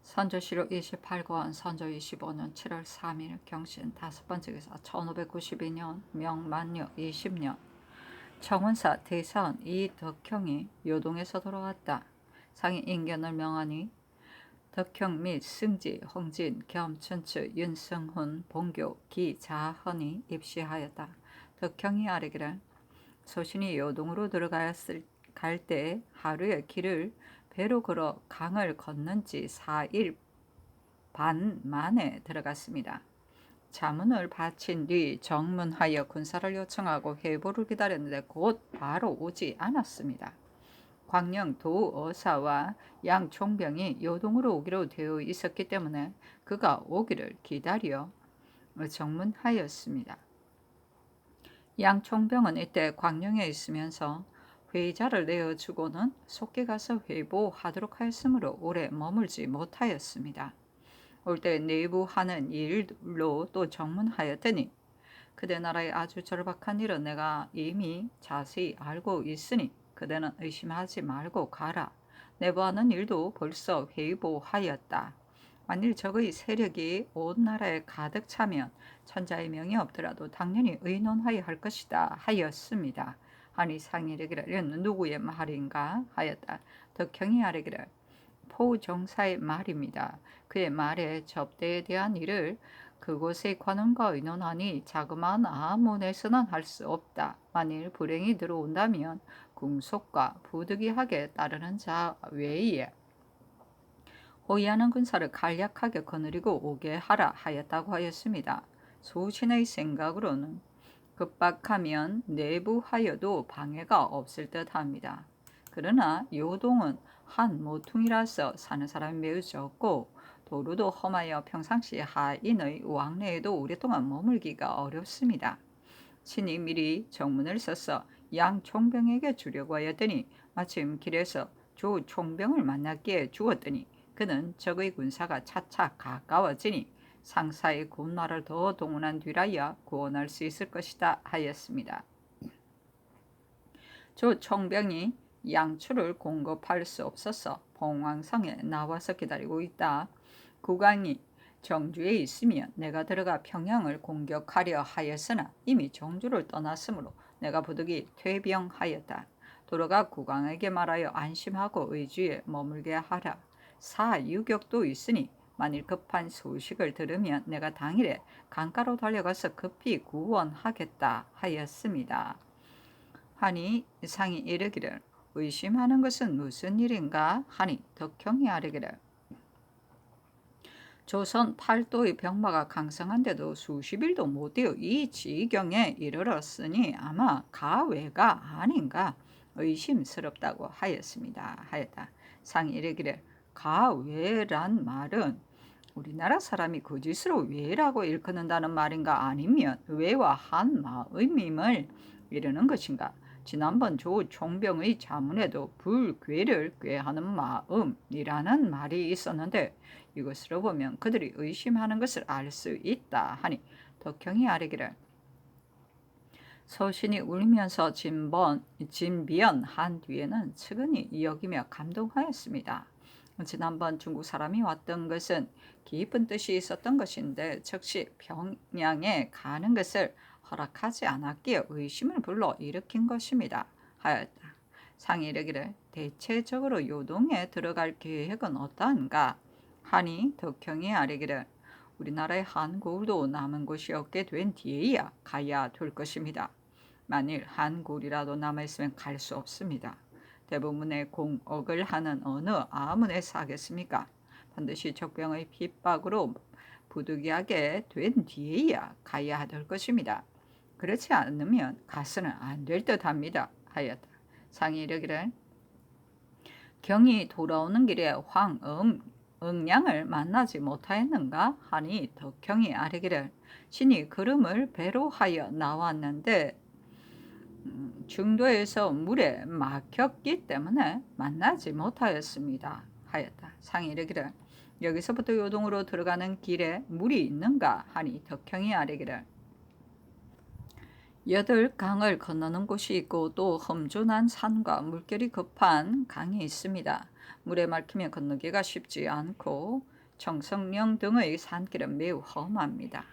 선조시로 28권 선조 25년 7월 3일 경신 5번째 기사 1592년 명만료 20년 청운사 대사원 이덕형이 요동에서 돌아왔다. 상이 인견을 명하니 덕형 및 승지, 홍진, 겸, 춘추, 윤승훈, 봉교, 기자헌이 입시하였다. 덕형이 아뢰기를 소신이 요동으로 들어갈 때 하루에 길을 배로 걸어 강을 걷는지 4일 반 만에 들어갔습니다. 자문을 바친 뒤 정문하여 군사를 요청하고 회보를 기다렸는데 곧 바로 오지 않았습니다. 광령 도어사와 양 총병이 요동으로 오기로 되어 있었기 때문에 그가 오기를 기다려 정문하였습니다. 양 총병은 이때 광령에 있으면서 회의자를 내어주고는 속게 가서 회보하도록 하였으므로 오래 머물지 못하였습니다. 올 때 내부하는 일로 또 정문하였더니 그대 나라의 아주 절박한 일은 내가 이미 자세히 알고 있으니 그대는 의심하지 말고 가라. 내부하는 일도 벌써 회보하였다. 만일 적의 세력이 온 나라에 가득 차면 천자의 명이 없더라도 당연히 의논하여 할 것이다 하였습니다. 하니 상이 이르기를 이는 누구의 말인가 하였다. 덕형이 아뢰기를 포정사의 말입니다. 그의 말에 접대에 대한 일을 그곳의 관원과 의논하니 자그마한 아문에서는 할 수 없다. 만일 불행이 들어온다면 궁속과 부득이하게 따르는 자 외에 호위하는 군사를 간략하게 거느리고 오게 하라 하였다고 하였습니다. 소신의 생각으로는 급박하면 내부하여도 방해가 없을 듯합니다. 그러나 요동은 한 모퉁이라서 사는 사람이 매우 적고 도로도 험하여 평상시 하인의 왕래에도 오랫동안 머물기가 어렵습니다. 신이 미리 정문을 써서 양 총병에게 주려고 하였더니 마침 길에서 조 총병을 만났기에 주었더니 그는 적의 군사가 차차 가까워지니 상사의 군마를 더 동원한 뒤라야 구원할 수 있을 것이다 하였습니다. 조 총병이 양추를 공급할 수 없어서 봉황성에 나와서 기다리고 있다. 국왕이 정주에 있으면 내가 들어가 평양을 공격하려 하였으나 이미 정주를 떠났으므로 내가 부득이 퇴병하였다. 도로가 국왕에게 말하여 안심하고 의주에 머물게 하라. 사유격도 있으니 만일 급한 소식을 들으면 내가 당일에 강가로 달려가서 급히 구원하겠다 하였습니다. 하니 상이 이르기를 의심하는 것은 무슨 일인가 하니 덕형이 아뢰기를 조선 팔도의 병마가 강성한데도 수십일도 못되어 이 지경에 이르렀으니 아마 가외가 아닌가 의심스럽다고 하였다. 상이 이르기를 가외란 말은 우리나라 사람이 거짓으로 외라고 일컫는다는 말인가 아니면 외와 한 마음임을 이르는 것인가. 지난번 조 총병의 자문에도 불괴를 꾀하는 마음이라는 말이 있었는데 이것으로 보면 그들이 의심하는 것을 알 수 있다 하니 덕형이 아뢰기를 서신이 울면서 진비언한 뒤에는 측은히 여기며 감동하였습니다. 지난번 중국 사람이 왔던 것은 깊은 뜻이 있었던 것인데 즉시 평양에 가는 것을 허락하지 않았기에 의심을 불러 일으킨 것입니다 하였다. 상이 이르기를 대체적으로 요동에 들어갈 계획은 어떠한가 하니 덕형이 아뢰기를 우리나라의 한 고을도 남은 곳이 없게 된 뒤에야 가야 될 것입니다. 만일 한 고을이라도 남아있으면 갈 수 없습니다. 대부분의 공억을 하는 어느 아문에서 하겠습니까? 반드시 적병의 핍박으로 부득이하게 된 뒤에야 가야 될 것입니다. 그렇지 않으면 가서는 안 될 듯합니다 하였다. 상이 이르기를 경이 돌아오는 길에 응량을 만나지 못하였는가 하니 덕형이 아뢰기를 신이 걸음을 배로 하여 나왔는데 중도에서 물에 막혔기 때문에 만나지 못하였습니다 하였다. 상이 이르기를 여기서부터 요동으로 들어가는 길에 물이 있는가 하니 덕형이 아뢰기를 8강을 건너는 곳이 있고 또 험준한 산과 물결이 급한 강이 있습니다. 물에 막히면 건너기가 쉽지 않고 청성령 등의 산길은 매우 험합니다.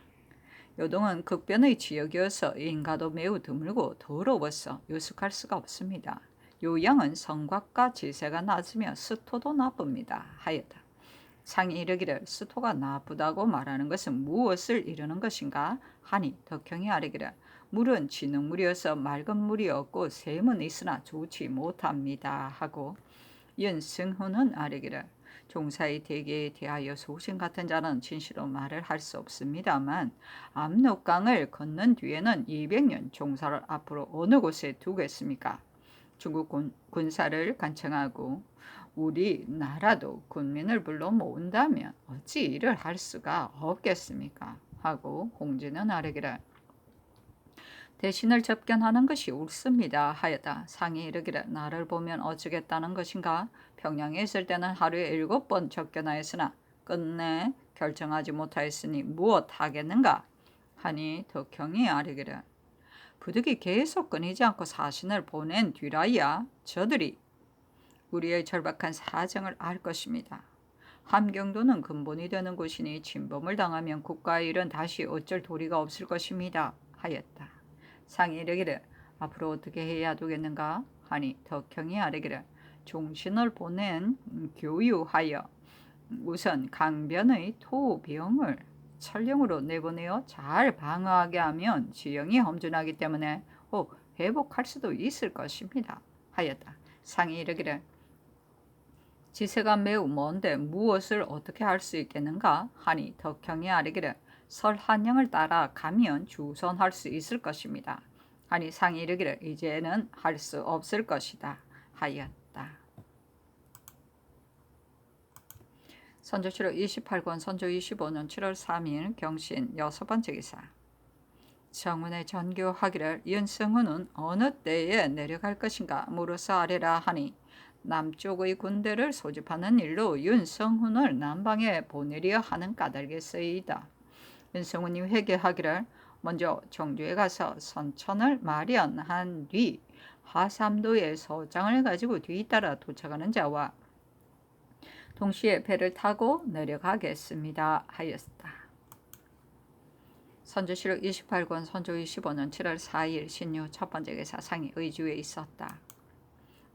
요동은 극변의 지역이어서 인가도 매우 드물고 더러워서 유숙할 수가 없습니다. 요양은 성곽과 지세가 낮으며 수토도 나쁩니다. 하였다. 상이 이르기를 수토가 나쁘다고 말하는 것은 무엇을 이르는 것인가 하니 덕형이 아뢰기를 물은 진흙물이어서 맑은 물이 없고 샘은 있으나 좋지 못합니다 하고 윤승훈은 아뢰기를 종사의 대계에 대하여 소신 같은 자는 진실로 말을 할 수 없습니다만 압록강을 건넌 뒤에는 200년 종사를 앞으로 어느 곳에 두겠습니까? 중국 군사를 간청하고 우리나라도 군민을 불러 모은다면 어찌 일을 할 수가 없겠습니까? 하고 홍진은 아뢰기를 대신을 접견하는 것이 옳습니다 하였다. 상이 이르기를 나를 보면 어쩌겠다는 것인가? 평양에 있을 때는 하루에 7번 접견하였으나 끝내 결정하지 못하였으니 무엇 하겠는가? 하니 덕형이 아뢰기를 부득이 계속 끊이지 않고 사신을 보낸 뒤라야 저들이 우리의 절박한 사정을 알 것입니다. 함경도는 근본이 되는 곳이니 침범을 당하면 국가의 일은 다시 어쩔 도리가 없을 것입니다 하였다. 상이 이르기를 앞으로 어떻게 해야 되겠는가 하니 덕형이 아뢰기를 종신을 보낸 교유하여 우선 강변의 토병을 천령으로 내보내어 잘 방어하게 하면 지형이 험준하기 때문에 회복할 수도 있을 것입니다 하였다. 상이 이르기를 지세가 매우 먼데 무엇을 어떻게 할 수 있겠는가 하니 덕형이 아뢰기를 설한령을 따라 가면 주선할 수 있을 것입니다 하니 상이 이르기를 이제는 할 수 없을 것이다 하였다. 선조실록 28권 선조 25년 7월 3일 경신 6번째 기사 정문에 전교하기를 윤승훈은 어느 때에 내려갈 것인가 물어서 아뢰라 하니 남쪽의 군대를 소집하는 일로 윤성훈을 남방에 보내려 하는 까닭이었으이다. 윤성훈이 회개하기를 먼저 정주에 가서 선천을 마련한 뒤 하삼도에 소장을 가지고 뒤따라 도착하는 자와 동시에 배를 타고 내려가겠습니다 하였다. 선조실록 28권 선조 25년 7월 4일 신유 첫 번째 기사 상이 의주에 있었다.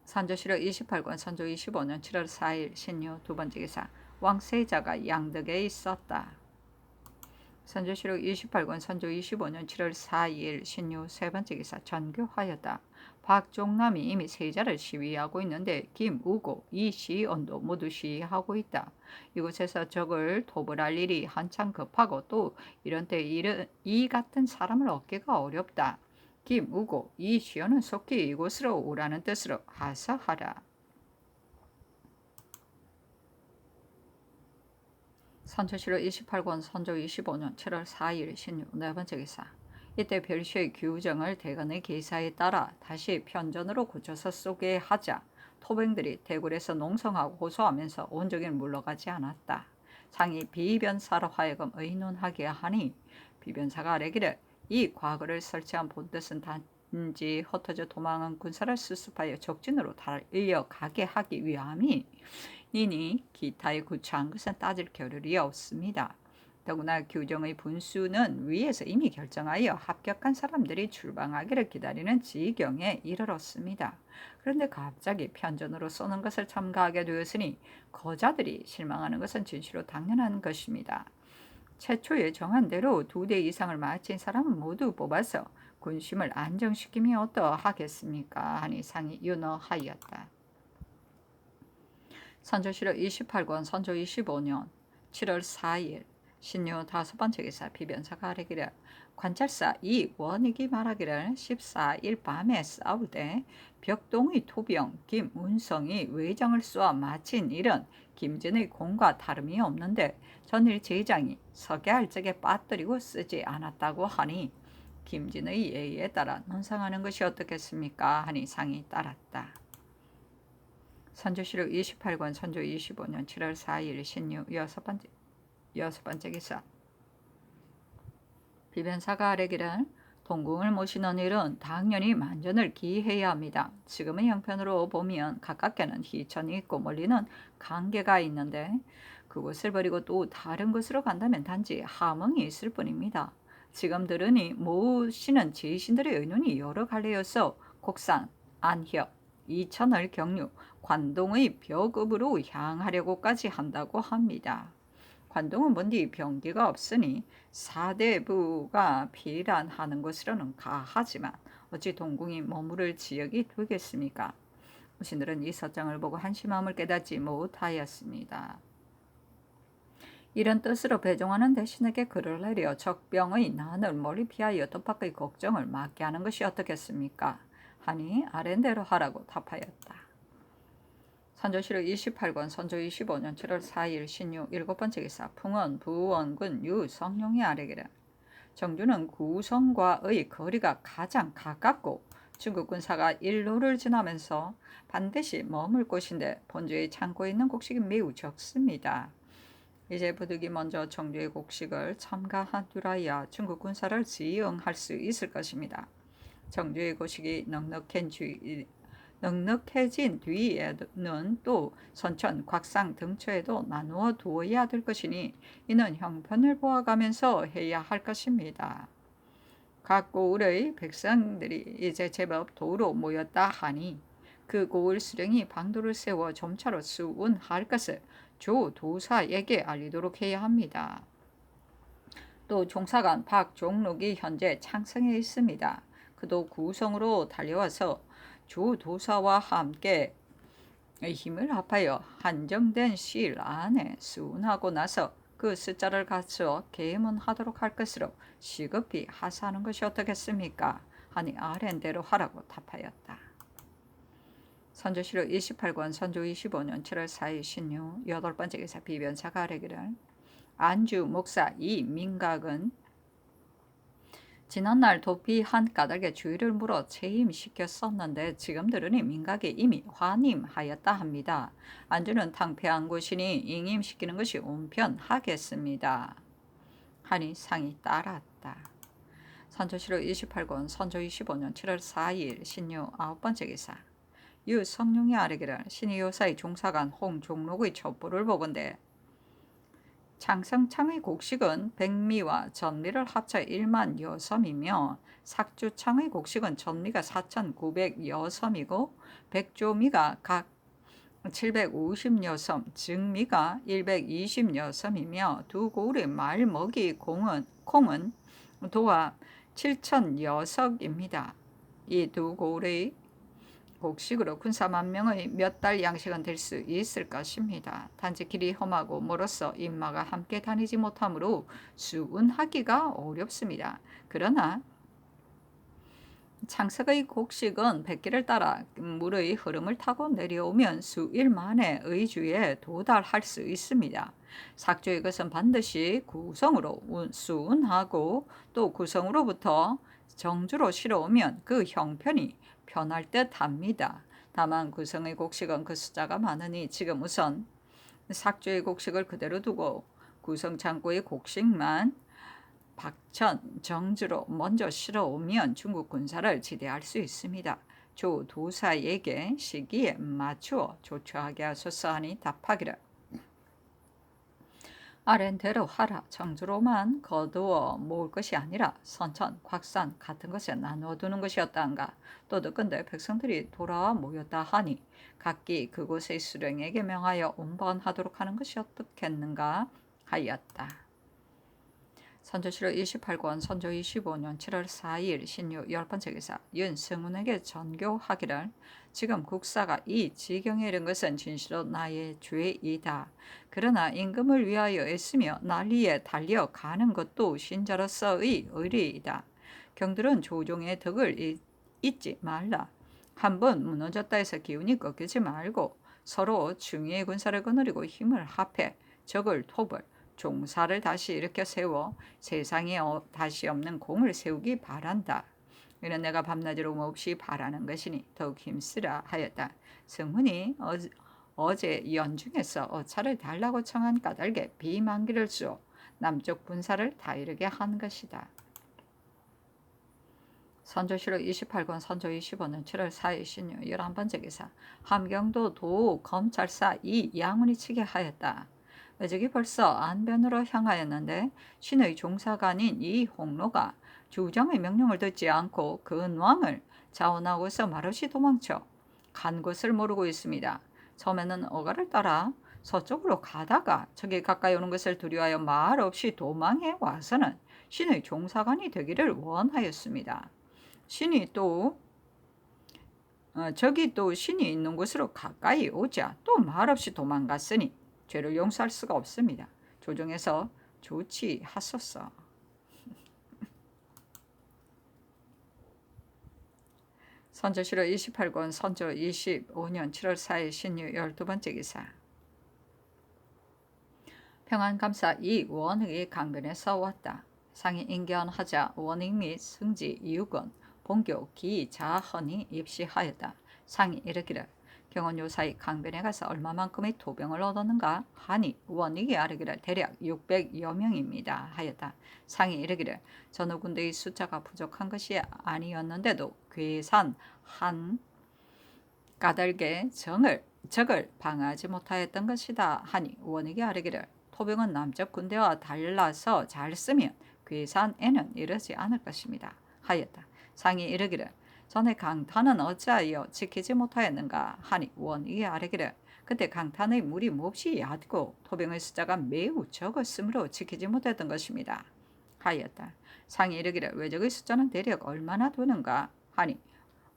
선조실록 28권 선조 25년 7월 4일 신유 두 번째 기사 왕세자가 양덕에 있었다. 선조실록 28권 선조 25년 7월 4일 신유 세 번째 기사 전교하였다. 박종남이 이미 세자를 시위하고 있는데 김우고, 이시언도 모두 시위하고 있다. 이곳에서 적을 도벌할 일이 한창 급하고 또 이런 때 이 같은 사람을 얻기가 어렵다. 김우고, 이시언은 속히 이곳으로 오라는 뜻으로 하사하라. 선조실록 28권 선조 25년 7월 4일 신유 네 번째 기사 이때 별시의 규정을 대관의 계사에 따라 다시 편전으로 고쳐서 쏘게 하자 토병들이 대궐에서 농성하고 호소하면서 온종일 물러가지 않았다. 상이 비변사로 하여금 의논하게 하니 비변사가 아뢰기를 이 과거를 설치한 본뜻은 단지 흩어져 도망한 군사를 수습하여 적진으로 달려가게 하기 위함이 이니 기타에 구차한 것은 따질 겨를이 없습니다. 더구나 규정의 분수는 위에서 이미 결정하여 합격한 사람들이 출방하기를 기다리는 지경에 이르렀습니다. 그런데 갑자기 편전으로 쏘는 것을 첨가하게 되었으니 거자들이 실망하는 것은 진실로 당연한 것입니다. 최초에 정한 대로 2대 이상을 마친 사람은 모두 뽑아서 군심을 안정시키면 어떠하겠습니까? 하니 상이 윤허하였다. 선조실록 28권 선조 25년 7월 4일 신유 다섯 번째 기사 비변사가 아뢰기를 관찰사 이원익이 말하기를 14일 밤에 싸울 때 벽동의 토병 김운성이 외장을 쏘아 마친 일은 김진의 공과 다름이 없는데 전일 제장이 석야할 적에 빠뜨리고 쓰지 않았다고 하니 김진의 예의에 따라 논상하는 것이 어떻겠습니까? 하니 상이 따랐다. 선조실록 28권 선조 25년 7월 4일 신유 여섯 번째 기사 비변사가 아뢰기를 동궁을 모시는 일은 당연히 만전을 기해야 합니다. 지금의 형편으로 보면 가깝게는 희천이 있고 멀리는 강계가 있는데 그곳을 버리고 또 다른 곳으로 간다면 단지 함흥이 있을 뿐입니다. 지금 들으니 모시는 제신들의 의논이 여러 갈래여서 곡산, 안협, 이천을 경유, 관동의 벽읍으로 향하려고까지 한다고 합니다. 관동은 뭔디 병기가 없으니 사대부가 비란하는 것으로는 가하지만 어찌 동궁이 머무를 지역이 되겠습니까? 신들은 이 서장을 보고 한심함을 깨닫지 못하였습니다. 이런 뜻으로 배종하는 대신에게 글을 내려 적병의 난을 멀리 피하여 뜻밖의 걱정을 막게 하는 것이 어떻겠습니까? 하니 아랜대로 하라고 답하였다. 선조실록 28권 선조 25년 7월 4일 신유 7번째 기사 풍원 부원군 유성룡이 아래기를 정주는 구성과의 거리가 가장 가깝고 중국 군사가 일로를 지나면서 반드시 머물 곳인데 본주의 창고에 있는 곡식이 매우 적습니다. 이제 부득이 먼저 정주의 곡식을 첨가한 뒤라야 중국 군사를 지응할 수 있을 것입니다. 정주의 곡식이 넉넉해진 뒤에는 또 선천, 곽상 등처에도 나누어 두어야 될 것이니 이는 형편을 보아가면서 해야 할 것입니다. 각 고을의 백성들이 이제 제법 도로 모였다 하니 그 고을 수령이 방도를 세워 점차로 수운할 것을 조 도사에게 알리도록 해야 합니다. 또 종사관 박종록이 현재 창성에 있습니다. 그도 구성으로 달려와서 조 도사와 함께 힘을 합하여 한정된 시일 안에 수운하고 나서 그 숫자를 갖추어 계문하도록 할 것으로 시급히 하사하는 것이 어떻겠습니까? 하니 아랜대로 하라고 답하였다. 선조실록 28권 선조 25년 7월 4일 신유 8번째 기사 비변사가 아뢰기를 안주 목사 이민각은 지난날 도피 한 까닭에 주의를 물어 체임시켰었는데 지금 들으니 민각이 이미 환임하였다 합니다. 안주는 탕폐한 곳이니 임시키는 것이 온편하겠습니다. 하니 상이 따랐다. 선조실록 28권 선조 25년 7월 4일 신유 9번째 기사 유성룡이 아뢰기를 신이 요사의 종사관 홍종록의 첩보를 보건대 창성창의 곡식은 백미와 전미를 합쳐 1만 여섬이며 삭주창의 곡식은 전미가 4,900여섬이고 백조미가 각 750여섬, 증미가 120여섬이며 두 고을의 말먹이 콩은 도합 7,000여석입니다. 이 두 고을의 곡식으로 군사 10,000명의 몇 달 양식은 될 수 있을 것입니다. 단지 길이 험하고 멀어서 인마가 함께 다니지 못하므로 수운하기가 어렵습니다. 그러나 창석의 곡식은 백기를 따라 물의 흐름을 타고 내려오면 수일 만에 의주에 도달할 수 있습니다. 삭주의 것은 반드시 구성으로 수운하고 또 구성으로부터 정주로 실어오면 그 형편이 편할 듯 합니다. 다만 구성의 곡식은 그 숫자가 많으니 지금 우선 삭주의 곡식을 그대로 두고 구성 창고의 곡식만 박천, 정주로 먼저 실어오면 중국 군사를 지대할 수 있습니다. 조 도사에게 시기에 맞추어 조처하게 하소서 하니 답하기를 아랜대로 하라. 정주로만 거두어 모을 것이 아니라 선천, 곽산 같은 것에 나누어 두는 것이었다한가. 또 듣건대 백성들이 돌아와 모였다 하니 각기 그곳의 수령에게 명하여 운반하도록 하는 것이 어떻겠는가 하였다. 선조실록 28권 선조 25년 7월 4일 신유 10번째 기사 윤승훈에게 전교하기를 지금 국사가 이 지경에 이른 것은 진실로 나의 죄이다. 그러나 임금을 위하여 애쓰며 난리에 달려가는 것도 신자로서의 의리이다. 경들은 조종의 덕을 잊지 말라. 한번 무너졌다 해서 기운이 꺾이지 말고 서로 중위의 군사를 거느리고 힘을 합해 적을 토벌 종사를 다시 일으켜 세워 세상에 다시 없는 공을 세우기 바란다. 이는 내가 밤낮으로 없이 바라는 것이니 더욱 힘쓰라 하였다. 승훈이 어제 연중에서 어차를 달라고 청한 까닭에 비만기를 주어 남쪽 군사를 다 이르게 한 것이다. 선조실록 28권 선조 25년 7월 4일 신유 11번째 기사 함경도 도 검찰사 이 양훈이 치게 하였다. 외적이 벌써 안변으로 향하였는데 신의 종사관인 이 홍로가 주장의 명령을 듣지 않고 근왕을 자원하고서 말없이 도망쳐 간 곳을 모르고 있습니다. 처음에는 어가를 따라 서쪽으로 가다가 적이 가까이 오는 것을 두려워하여 말없이 도망해 와서는 신의 종사관이 되기를 원하였습니다. 신이 또 적이 또 신이 있는 곳으로 가까이 오자 또 말없이 도망갔으니 죄를 용서할 수가 없습니다. 조정에서 조치하소서. 선조실록 28권 선조 25년 7월 4일 신유 12번째 기사. 평안감사 이원익이 강변에 서왔다. 상이 인견하자 원익 및 승지 이육은 본교 기자헌이 입시하였다. 상이 이르기를 경원요사이 강변에 가서 얼마만큼의 토병을 얻었는가 하니 원익이 아르기를 대략 600여 명입니다 하였다. 상이 이르기를 전후 군대의 숫자가 부족한 것이 아니었는데도 괴산 한 까닭에 적을 방하지 못하였던 것이다 하니 원익이 아르기를 토병은 남쪽 군대와 달라서 잘 쓰면 괴산에는 이르지 않을 것입니다 하였다. 상이 이르기를 전에 강탄은 어찌하여 지키지 못하였는가 하니 원익이 아뢰기를 그때 강탄의 물이 몹시 얕고 토병의 숫자가 매우 적었으므로 지키지 못했던 것입니다 하였다. 상이 이르기를 외적의 숫자는 대략 얼마나 되는가 하니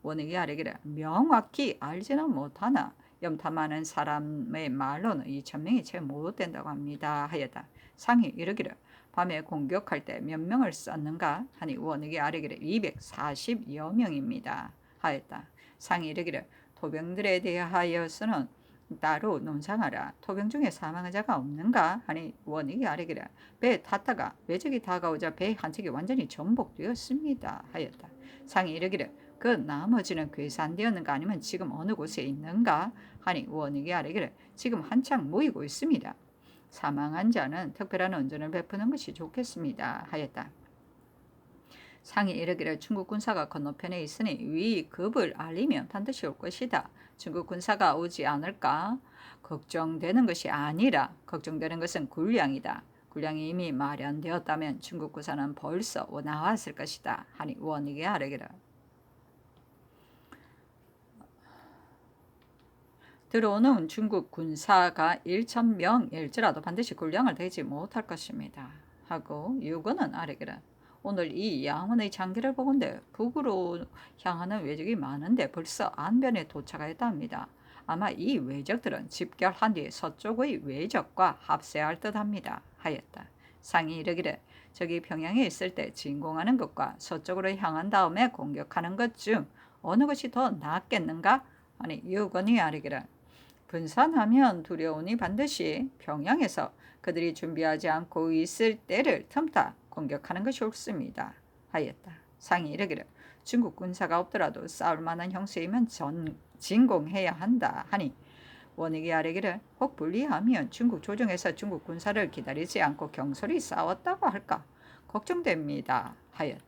원익이 아뢰기를 명확히 알지는 못하나 염탐하는 사람의 말로는 2,000명이 채 못 된다고 합니다 하였다. 상이 이르기를 밤에 공격할 때 몇 명을 썼는가 하니 원익이 아뢰기를 240여 명입니다 하였다. 상이 이르기를 토병들에 대하여서는 따로 논상하라. 토병 중에 사망한 자가 없는가 하니 원익이 아뢰기를 배에 탔다가 외적이 다가오자 배 한 척이 완전히 전복되었습니다 하였다. 상이 이르기를 그 나머지는 괴산되었는가 아니면 지금 어느 곳에 있는가 하니 원익이 아뢰기를 지금 한창 모이고 있습니다. 사망한 자는 특별한 은전을 베푸는 것이 좋겠습니다 하였다. 상이 이르기를 중국 군사가 건너편에 있으니 위 급을 알리면 반드시 올 것이다. 중국 군사가 오지 않을까 걱정되는 것이 아니라 걱정되는 것은 군량이다. 군량이 이미 마련되었다면 중국 군사는 벌써 나왔을 것이다 하니 원익이 아뢰기를 들어오는 중국 군사가 1,000명일지라도 반드시 군량을 대지 못할 것입니다 하고 유건은 아뢰기를 오늘 이 양원의 장기를 보건대 북으로 향하는 외적이 많은데 벌써 안변에 도착하였다 합니다. 아마 이 외적들은 집결한 뒤 서쪽의 외적과 합세할 듯합니다 하였다. 상이 이르기를 적이 평양에 있을 때 진공하는 것과 서쪽으로 향한 다음에 공격하는 것 중 어느 것이 더 낫겠는가 하니 유건이 아뢰기를 분산하면 두려우니 반드시 평양에서 그들이 준비하지 않고 있을 때를 틈타 공격하는 것이 옳습니다 하였다. 상이 이르기를 중국 군사가 없더라도 싸울 만한 형세이면 진공해야 한다 하니 원익이 아뢰기를 혹 불리하면 중국 조정에서 중국 군사를 기다리지 않고 경솔히 싸웠다고 할까 걱정됩니다 하였다.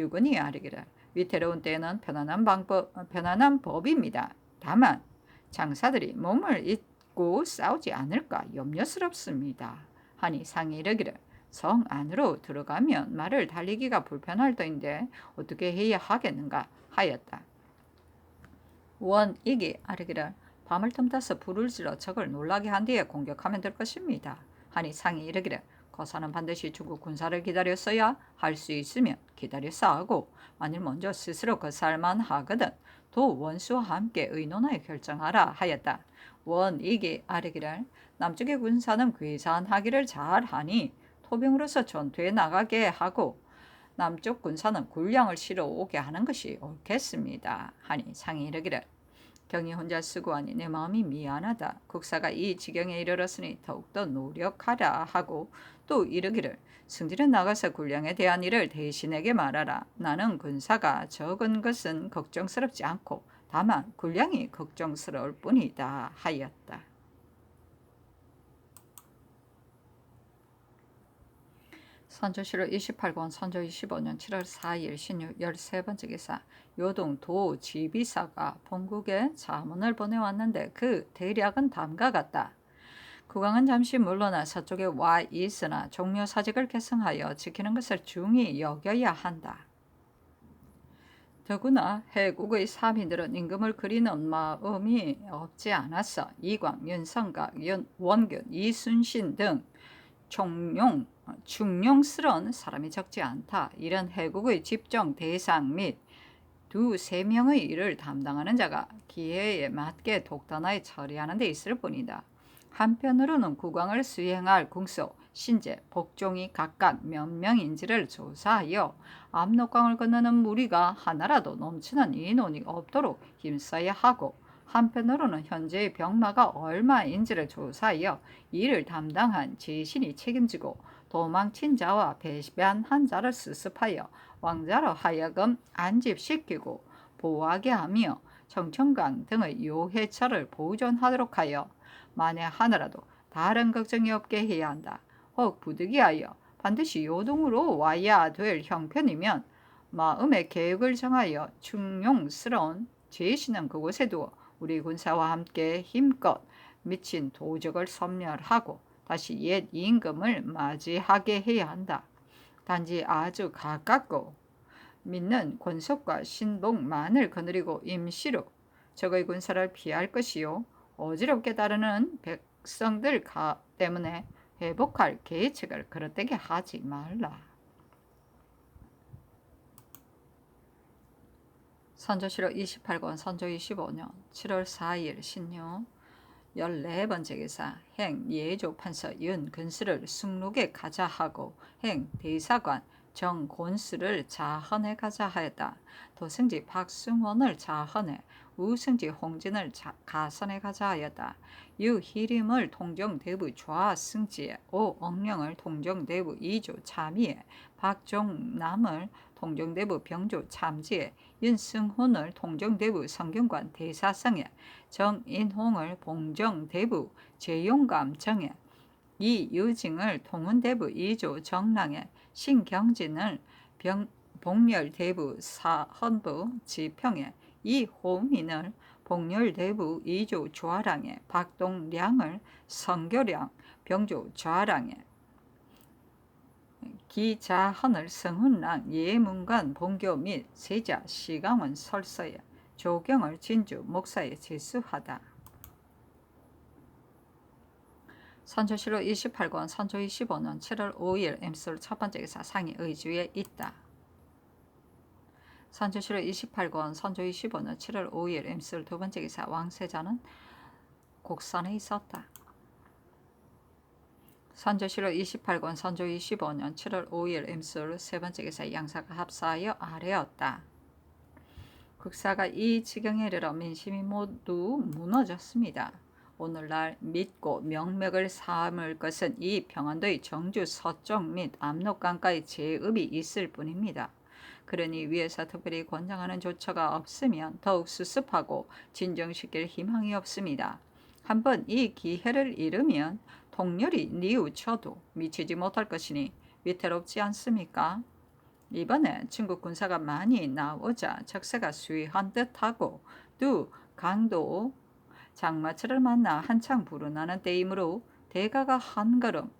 유건이 아뢰기를 위태로운 때에는 편안한 법입니다. 다만 장사들이 몸을 잊고 싸우지 않을까 염려스럽습니다 하니 상이 이르기를 성 안으로 들어가면 말을 달리기가 불편할 터인데 어떻게 해야 하겠는가 하였다. 원익이 아뢰기를 밤을 틈타서 불을 질러 적을 놀라게 한 뒤에 공격하면 될 것입니다 하니 상이 이르기를 거사는 반드시 중국 군사를 기다렸어야 할 수 있으면 기다려서 하고 만일 먼저 스스로 거사할만 하거든 또 원수와 함께 의논하여 결정하라 하였다. 원익이 아뢰기를 남쪽의 군사는 괴산하기를 잘하니 토병으로서 전투에 나가게 하고 남쪽 군사는 군량을 실어 오게 하는 것이 옳겠습니다 하니 상이 이르기를 경이 혼자 쓰고하니 내 마음이 미안하다. 국사가 이 지경에 이르렀으니 더욱더 노력하라 하고 또 이르기를 승진은 나가서 군량에 대한 일을 대신에게 말하라. 나는 군사가 적은 것은 걱정스럽지 않고 다만 군량이 걱정스러울 뿐이다 하였다. 선조실록 28권 선조 25년 7월 4일 신유 13번째 기사. 요동 도 지비사가 본국에 자문을 보내왔는데 그 대략은 다음과 같다. 국왕은 잠시 물러나 서쪽에 와 있으나 종묘 사직을 계승하여 지키는 것을 중히 여겨야 한다. 더구나 해국의 사민들은 임금을 그리는 마음이 없지 않았어. 이광, 윤성각, 원균, 이순신 등 중용스러운 사람이 적지 않다. 이런 해국의 집정 대상 및 두세 명의 일을 담당하는 자가 기회에 맞게 독단하게 처리하는 데 있을 뿐이다. 한편으로는 국왕을 수행할 궁소, 신제, 복종이 각각 몇 명인지를 조사하여 압록강을 건너는 무리가 하나라도 넘치는 인원이 없도록 힘써야 하고, 한편으로는 현재의 병마가 얼마인지를 조사하여 이를 담당한 제신이 책임지고, 도망친 자와 배반한 자를 수습하여 왕자로 하여금 안집시키고 보호하게 하며 청천강 등의 요해처를 보존하도록 하여 만에 하나라도 다른 걱정이 없게 해야 한다. 혹 부득이하여 반드시 요동으로 와야 될 형편이면 마음의 계획을 정하여 중용스러운 제신은 그곳에 두어 우리 군사와 함께 힘껏 미친 도적을 섬멸하고 다시 옛 임금을 맞이하게 해야 한다. 단지 아주 가깝고 믿는 권속과 신복만을 거느리고 임시로 적의 군사를 피할 것이요, 어지럽게 따르는 백성들 때문에 회복할 계책을 그릇되게 하지 말라. 선조실록 28권 선조 25년 7월 4일 신유 14번째 기사 행 예조 판서 윤근수를 승록에 가자 하고 행 대사관 정곤수를 자헌에 가자 하였다. 도승지 박승원을 자헌에, 우승지 홍진을 가선에 가자 하였다. 유희림을 통정대부 좌승지에, 오억령을 통정대부 이조 참의에, 박종남을 통정대부 병조 참지에, 윤승훈을 통정대부 성균관 대사성에, 정인홍을 봉정대부 재용감정에, 이유징을 통운대부 이조 정랑에, 신경진을 복렬대부 사헌부 지평에, 이호민을 복렬대부 이조 좌랑에, 박동량을 성교량 병조 좌랑에, 기자헌을 성훈랑 예문관 본교 및 세자 시강원 설서에, 조경을 진주 목사에 제수하다. 선조실록 28권 선조 25년 7월 5일 임술 첫 번째 기사 상이 의주에 있다. 선조실록 28권 선조 25년 7월 5일 임술 두 번째 기사 왕세자는 곡산에 있었다. 선조실록 28권 선조 25년 7월 5일 임술 세 번째 기사 양사가 합사하여 아뢰었다. 국사가 이 지경에 이르러 민심이 모두 무너졌습니다. 오늘날 믿고 명맥을 삼을 것은 이 평안도의 정주 서쪽 및 압록강가의 제읍이 있을 뿐입니다. 그러니 위에서 특별히 권장하는 조처가 없으면 더욱 수습하고 진정시킬 희망이 없습니다. 한번 이 기회를 잃으면 통렬히 뉘우쳐도 미치지 못할 것이니 위태롭지 않습니까? 이번에 중국 군사가 많이 나오자 적세가 수위한 듯하고 두 강도 장마철을 만나 한창 불어나는 때이므로 대가가 한 걸음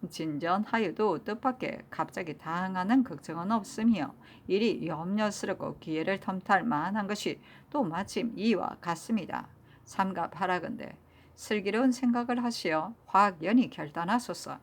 진전하여도 뜻밖의 갑자기 당하는 걱정은 없으며 일이 염려스럽고 기회를 텀탈 만한 것이 또 마침 이와 같습니다. 삼가 바라건대 슬기로운 생각을 하시어 확연히 결단하소서.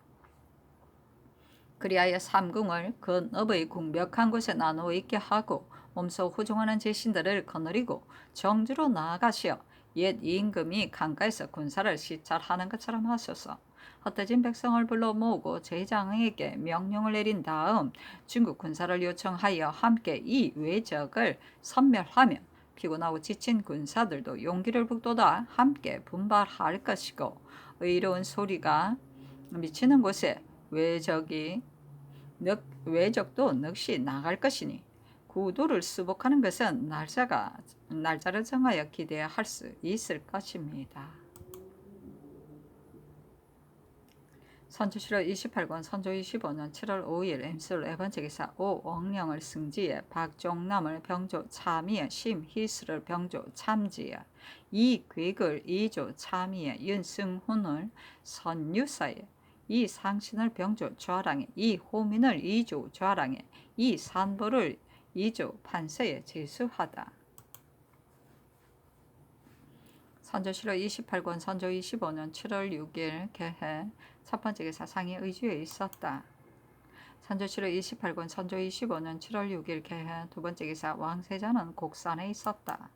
그리하여 삼궁을 건업의 궁벽한 곳에 나누어 있게 하고 몸소 후종하는 제신들을 거느리고 정주로 나아가시어 옛 임금이 강가에서 군사를 시찰하는 것처럼 하소서. 흩어진 백성을 불러 모으고 제장에게 명령을 내린 다음 중국 군사를 요청하여 함께 이 외적을 섬멸하면 피곤하고 지친 군사들도 용기를 북돋아 함께 분발할 것이고, 의로운 소리가 미치는 곳에 외적도 넋이 나갈 것이니 구도를 수복하는 것은 날짜를 정하여 기대할 수 있을 것입니다. 선조실록 28권 선조 25년 7월 5일 임술 네 번째 기사 오억령을 승지에 박종남을 병조 참의에 심희수를 병조 참지에 이괴글 이조 참의에 윤승훈을 선유사에 이상신을 병조 좌랑에 이호민을 이조 좌랑에 이산보를 이조 판서에 제수하다. 선조실록 28권 선조 25년 7월 6일 개해 첫 번째 기사 상이 의주에 있었다. 선조실록 28권 선조 25년 7월 6일 개해 두 번째 기사 왕세자는 곡산에 있었다.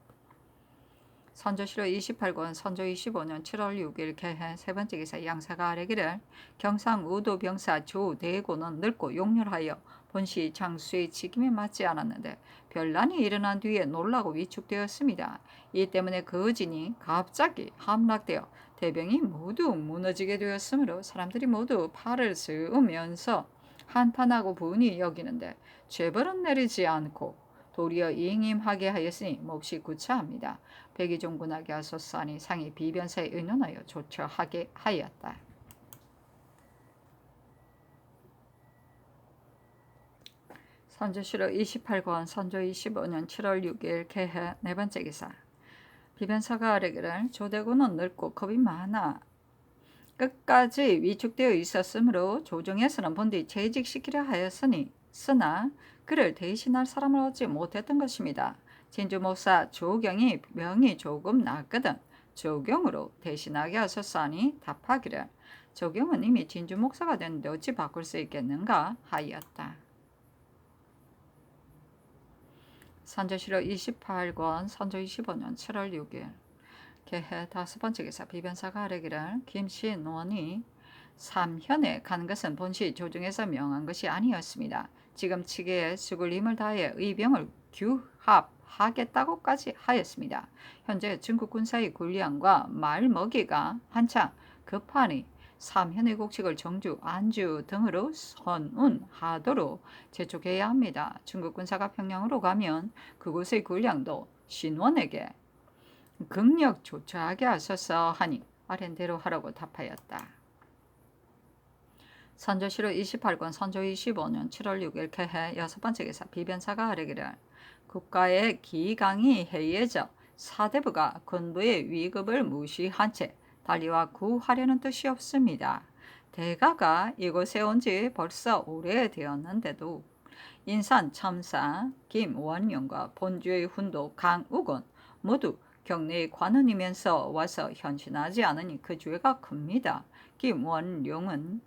선조실록 28권 선조 25년 7월 6일 개해 세 번째 기사 양사가 아뢰기를 경상우도병사 조대고는 늙고 용렬하여 본시 장수의 직임에 맞지 않았는데 변란이 일어난 뒤에 놀라고 위축되었습니다. 이 때문에 그 의진이 갑자기 함락되어 대병이 모두 무너지게 되었으므로 사람들이 모두 팔을 세우면서 한탄하고 분이 여기는데 죄벌은 내리지 않고 도리어 이행임하게 하였으니 몹시 구차합니다. 백의종군하게 하소서하니 상이 비변사에 의논하여 조처하게 하였다. 선조실록 28권 선조 25년 7월 6일 개해 네 번째 기사 비변사가 아뢰기를 조대군은 늙고 겁이 많아 끝까지 위축되어 있었으므로 조정에서는 본디 재직시키려 하였으니 쓰나 그를 대신할 사람을 얻지 못했던 것입니다. 진주목사 조경이 병이 조금 낫거든 조경으로 대신하게 하소서하니 답하기를 조경은 이미 진주목사가 됐는데 어찌 바꿀 수 있겠는가 하였다. 선조실록 28권 선조 25년 7월 6일 개해 다섯 번째 기사 비변사가 아뢰기를 김신원이 삼현에 간 것은 본시 조정에서 명한 것이 아니었습니다. 지금 치계에 죽을 힘을 다해 의병을 규합하겠다고까지 하였습니다. 현재 중국 군사의 군량과 말먹이가 한창 급하니 삼현의 곡식을 정주, 안주 등으로 선운하도록 재촉해야 합니다. 중국 군사가 평양으로 가면 그곳의 군량도 신원에게 극력 조처하게 하소서 하니 아랜대로 하라고 답하였다. 선조실록 28권 선조 25년 7월 6일 개해 여섯 번째 기사 비변사가 아뢰기를 국가의 기강이 해이해져 사대부가 군부의 위급을 무시한 채 달리와 구하려는 뜻이 없습니다. 대가가 이곳에 온 지 벌써 오래되었는데도 인산 첨사 김원룡과 본주의 훈도 강우곤 모두 경내에 관원이면서 와서 현신하지 않으니 그 죄가 큽니다. 김원룡은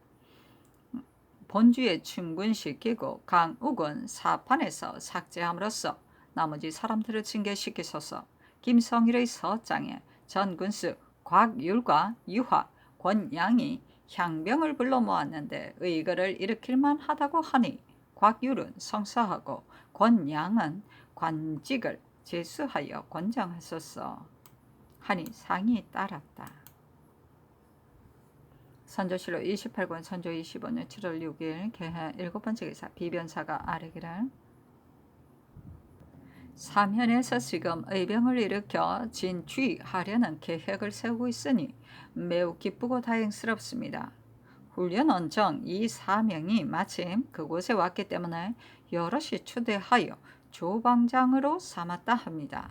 본주에 충군시키고 강욱은 사판에서 삭제함으로써 나머지 사람들을 징계시키소서. 김성일의 서장에 전군수 곽율과 유화, 권양이 향병을 불러 모았는데 의거를 일으킬만 하다고 하니 곽율은 성사하고 권양은 관직을 제수하여 권장하소서 하니 상이 따랐다. 선조실록 28권 선조 25년 7월 6일 개해 일곱 번째 기사 비변사가 아뢰기를 삼현에서 지금 의병을 일으켜 진취하려는 계획을 세우고 있으니 매우 기쁘고 다행스럽습니다. 훈련원 정 이 사명이 마침 그곳에 왔기 때문에 여럿이 추대하여 조방장으로 삼았다 합니다.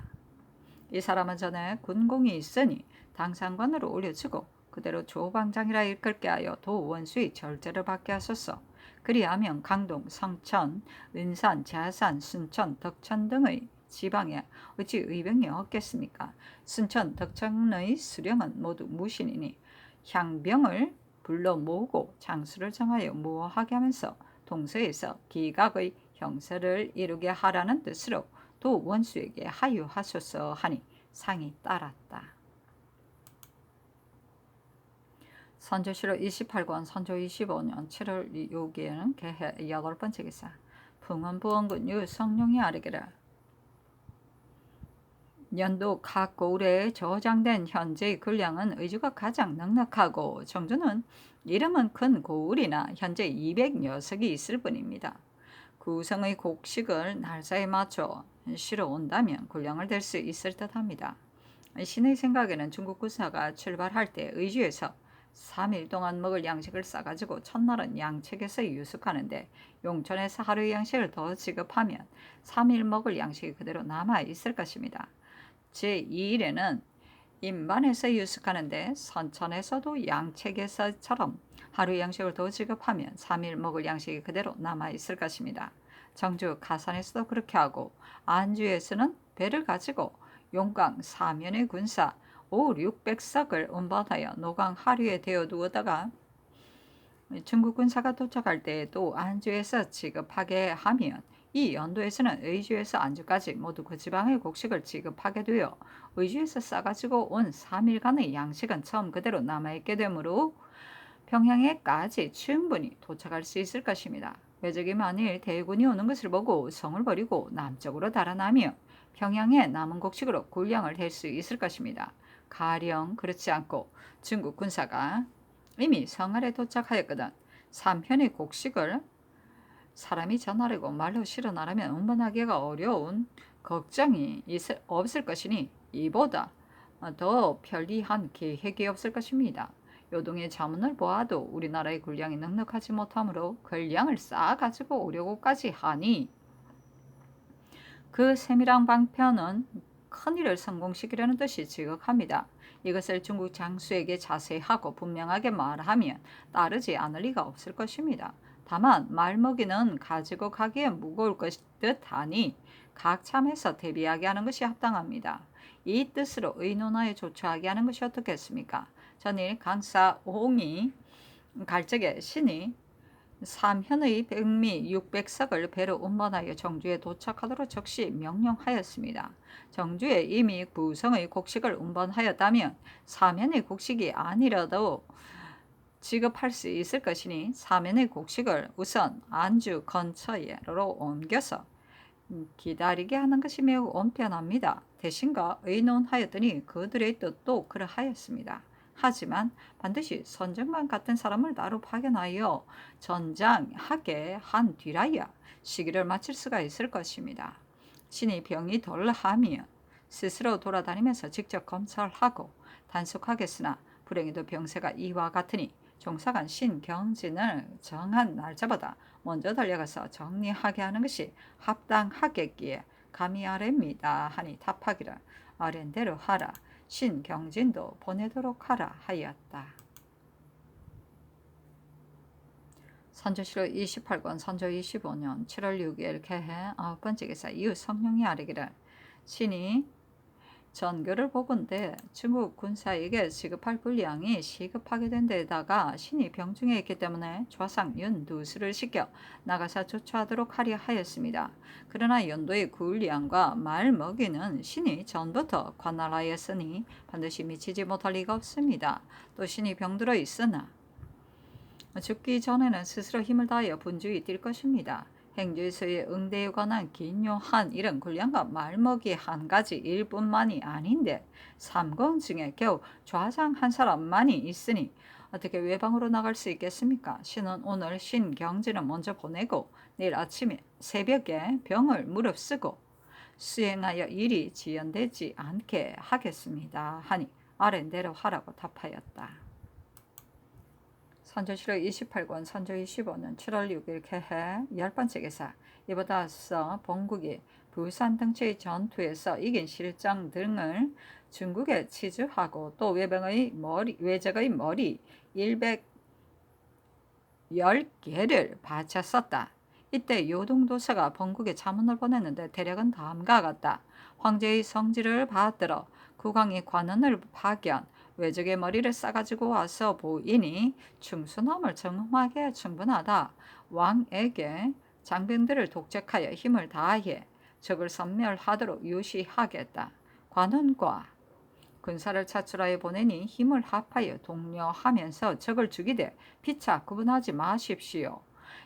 이 사람은 전에 군공이 있으니 당상관으로 올려주고 그대로 조방장이라 일컬게 하여 도원수의 절제를 받게 하소서. 그리하면 강동, 성천, 은산, 자산, 순천, 덕천 등의 지방에 어찌 의병이 없겠습니까? 순천, 덕천의 수령은 모두 무신이니 향병을 불러 모으고 장수를 정하여 무어하게 하면서 동서에서 기각의 형세를 이루게 하라는 뜻으로 도원수에게 하유하소서 하니 상이 따랐다. 선조실록 28권 선조 25년 7월 6일 개해 여덟 번째 기사 풍원부원군 유성룡이 아뢰기를 연도 각 고을에 저장된 현재의 군량은 의주가 가장 넉넉하고 정주는 이름은 큰 고을이나 현재 200녀석이 있을 뿐입니다. 구성의 곡식을 날짜에 맞춰 실어 온다면 군량을 댈 수 있을 듯합니다. 신의 생각에는 중국 군사가 출발할 때 의주에서 3일 동안 먹을 양식을 싸가지고 첫날은 양측에서 유숙하는데 용천에서 하루 양식을 더 지급하면 3일 먹을 양식이 그대로 남아 있을 것입니다. 제2일에는 인반에서 유숙하는데 선천에서도 양측에서처럼 하루 양식을 더 지급하면 3일 먹을 양식이 그대로 남아 있을 것입니다. 정주 가산에서도 그렇게 하고 안주에서는 배를 가지고 용강 사면의 군사 5, 600석을 운반하여 노강 하류에 대어두었다가 중국 군사가 도착할 때에도 안주에서 지급하게 하면 이 연도에서는 의주에서 안주까지 모두 그 지방의 곡식을 지급하게 되어 의주에서 싸가지고 온 3일간의 양식은 처음 그대로 남아있게 되므로 평양에까지 충분히 도착할 수 있을 것입니다. 외적이 만일 대군이 오는 것을 보고 성을 버리고 남쪽으로 달아나며 평양에 남은 곡식으로 군량을 댈 수 있을 것입니다. 가령 그렇지 않고 중국 군사가 이미 성 아래 도착하였거든 삼현의 곡식을 사람이 전하려고 말로 실어 나르면 운반하기가 어려운 걱정이 없을 것이니 이보다 더 편리한 계획이 없을 것입니다. 요동의 자문을 보아도 우리나라의 군량이 넉넉하지 못하므로 군량을 쌓아가지고 오려고까지 하니 그 세밀한 방편은 큰일을 성공시키려는 듯이 지극합니다. 이것을 중국 장수에게 자세히 하고 분명하게 말하면 따르지 않을 리가 없을 것입니다. 다만 말먹이는 가지고 가기에 무거울 듯하니 각 참에서 대비하게 하는 것이 합당합니다. 이 뜻으로 의논하여 조처하게 하는 것이 어떻겠습니까? 전일 강사 옹이 갈 적에 신이 삼현의 백미 600석을 배로 운반하여 정주에 도착하도록 즉시 명령하였습니다. 정주에 이미 부성의 곡식을 운반하였다면 삼현의 곡식이 아니라도 지급할 수 있을 것이니 삼현의 곡식을 우선 안주 근처로 옮겨서 기다리게 하는 것이 매우 온편합니다. 대신과 의논하였더니 그들의 뜻도 그러하였습니다. 하지만 반드시 선정관 같은 사람을 따로 파견하여 전장하게 한 뒤라야 시기를 마칠 수가 있을 것입니다. 신이 병이 덜하면 스스로 돌아다니면서 직접 검찰하고 단속하겠으나 불행히도 병세가 이와 같으니 종사관 신경진을 정한 날짜보다 먼저 달려가서 정리하게 하는 것이 합당하겠기에 감히 아뢰입니다 하니 답하기를 아랜대로 하라. 신경진도 보내도록 하라 하였다. 선조실록 28권 선조 25년 7월 6일 개해 9번째 기사 이후 성령이 아뢰기를 신이 전교를 보건대 중국 군사에게 지급할 군량이 시급하게 된 데다가 신이 병중에 있기 때문에 좌상 윤두수를 시켜 나가사 조처하도록 하려 하였습니다. 그러나 연도의 군량과 말 먹이는 신이 전부터 관할하였으니 반드시 미치지 못할 리가 없습니다. 또 신이 병들어 있으나 죽기 전에는 스스로 힘을 다하여 분주히 뛸 것입니다. 행주에서의 응대에 관한 기묘한 이런 군량과 말먹이 한 가지 일뿐만이 아닌데 삼공 중에 겨우 좌상 한 사람만이 있으니 어떻게 외방으로 나갈 수 있겠습니까? 신은 오늘 신경진을 먼저 보내고 내일 아침에 새벽에 병을 무릅쓰고 수행하여 일이 지연되지 않게 하겠습니다 하니 아랜대로 하라고 답하였다. 선조실록 28권 선조 25년 7월 6일 개해 10번째 기사 이보다 앞서 본국이 부산 등지의 전투에서 이긴 실정 등을 중국에 치주하고 또 외적의 머리 110개를 바쳤었다. 이때 요동도서가 본국에 자문을 보냈는데 대략은 다음과 같다. 황제의 성질을 받들어 국왕이 관원을 파견 외적의 머리를 싸가지고 와서 보이니 충수함을 정음하기에 충분하다. 왕에게 장병들을 독책하여 힘을 다해 적을 섬멸하도록 유시하겠다. 관원과 군사를 차출하여 보내니 힘을 합하여 독려하면서 적을 죽이되 피차 구분하지 마십시오.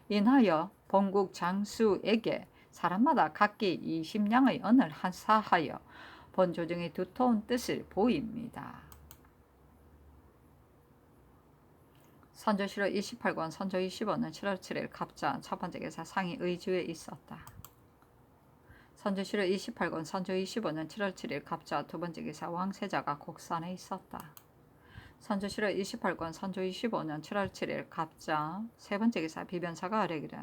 인하여 본국 장수에게 사람마다 각기 20냥의 은을 한사하여 본조정의 두터운 뜻을 보입니다. 선조실록 28권 선조 25년 7월 7일 갑자 첫 번째 기사 상이 의주에 있었다. 선조실록 28권 선조 25년 7월 7일 갑자 두 번째 기사 왕세자가 곡산에 있었다. 선조실록 28권 선조 25년 7월 7일 갑자 세 번째 기사 비변사가 아래기를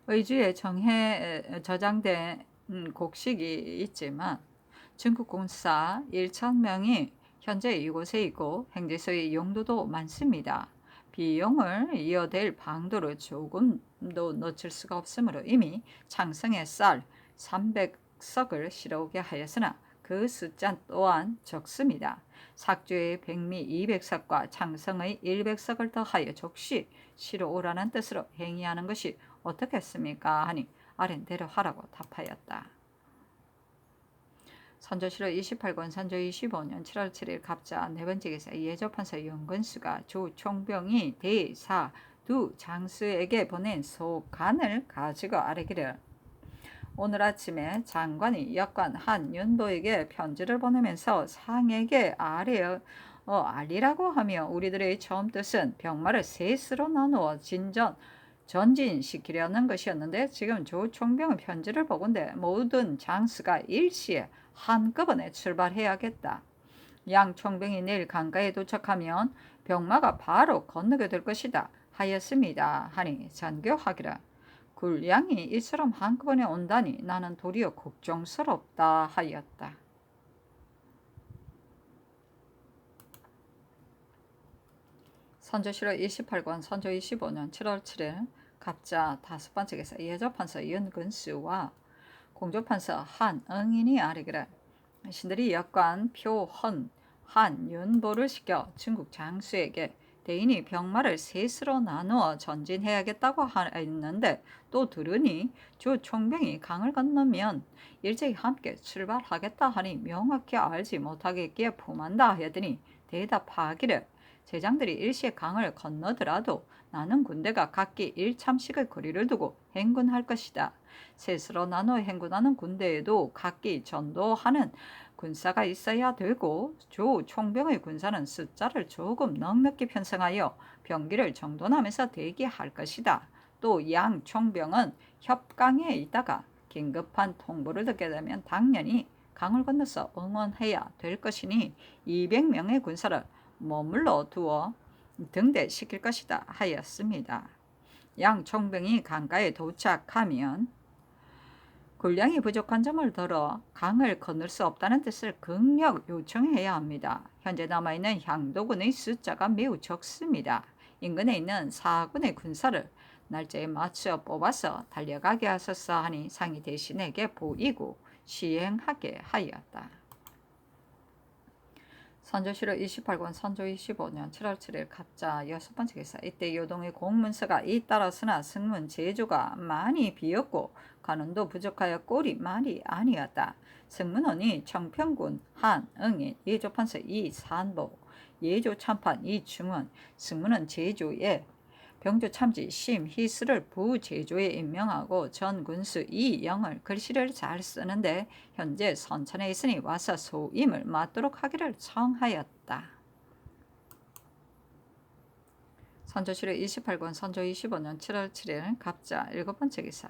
의주에 정해 저장된 곡식이 있지만 중국 군사 1,000명이 현재 이곳에 있고 행제소의 용도도 많습니다. 비용을 이어댈 방도를 조금도 놓칠 수가 없으므로 이미 장성의 쌀 300석을 실어오게 하였으나 그 숫자 또한 적습니다. 삭주의 백미 200석과 장성의 100석을 더하여 족시 실어오라는 뜻으로 행위하는 것이 어떻겠습니까? 하니 아랜대로 하라고 답하였다. 선조실록 28권 선조 25년 7월 7일 갑자 네 번째 기사 예조판서 윤근수가 조 총병이 대사 두 장수에게 보낸 소간을 가지고 아뢰기를 오늘 아침에 장관이 역관 한윤도에게 편지를 보내면서 상에게 알리라고 하며 우리들의 처음 뜻은 병마를 셋으로 나누어 전진시키려는 것이었는데 지금 조 총병의 편지를 보건대 모든 장수가 일시에 한꺼번에 출발해야겠다. 양 총병이 내일 강가에 도착하면 병마가 바로 건너게 될 것이다 하였습니다. 하니 전교하기를 굴량이 이처럼 한꺼번에 온다니 나는 도리어 걱정스럽다 하였다. 선조실록 28권 선조 25년 7월 7일 갑자 다섯 번째 기사 예조판서 윤근수와 공조판서 한응인이 아뢰기를 신들이 역관 표헌 한윤보를 시켜 중국 장수에게 대인이 병마를 셋으로 나누어 전진해야겠다고 하였는데 또 들으니 주 총병이 강을 건너면 일제히 함께 출발하겠다 하니 명확히 알지 못하겠기에 품한다 하더니 대답하기를 제장들이 일시에 강을 건너더라도 나는 군대가 각기 1참씩의 거리를 두고 행군할 것이다. 셋으로 나눠 행군하는 군대에도 각기 전도하는 군사가 있어야 되고 조 총병의 군사는 숫자를 조금 넉넉히 편성하여 병기를 정돈하면서 대기할 것이다. 또 양 총병은 협강에 있다가 긴급한 통보를 듣게 되면 당연히 강을 건너서 응원해야 될 것이니 200명의 군사를 머물러 두어 등대시킬 것이다 하였습니다. 양 총병이 강가에 도착하면 군량이 부족한 점을 들어 강을 건널 수 없다는 뜻을 극력 요청해야 합니다. 현재 남아있는 향도군의 숫자가 매우 적습니다. 인근에 있는 사군의 군사를 날짜에 맞춰 뽑아서 달려가게 하소서 하니 상이 대신에게 보이고 시행하게 하였다. 선조실록 28권 선조 25년 7월 7일 갑자 여섯 번째 기사 이때 요동의 공문서가 잇따랐으나 승문 제조가 많이 비었고 관원도 부족하여 꼴이 말이 아니었다. 승문원이 청평군 한응인 예조판서 이산보 예조 참판 이중원 승문원 제조에 병조 참지 심희수를 부제조에 임명하고 전 군수 이영을 글씨를 잘 쓰는데 현재 선천에 있으니 와서 소임을 맡도록 하기를 청하였다. 선조실록 28권 선조 25년 7월 7일 갑자 일곱 번째 기사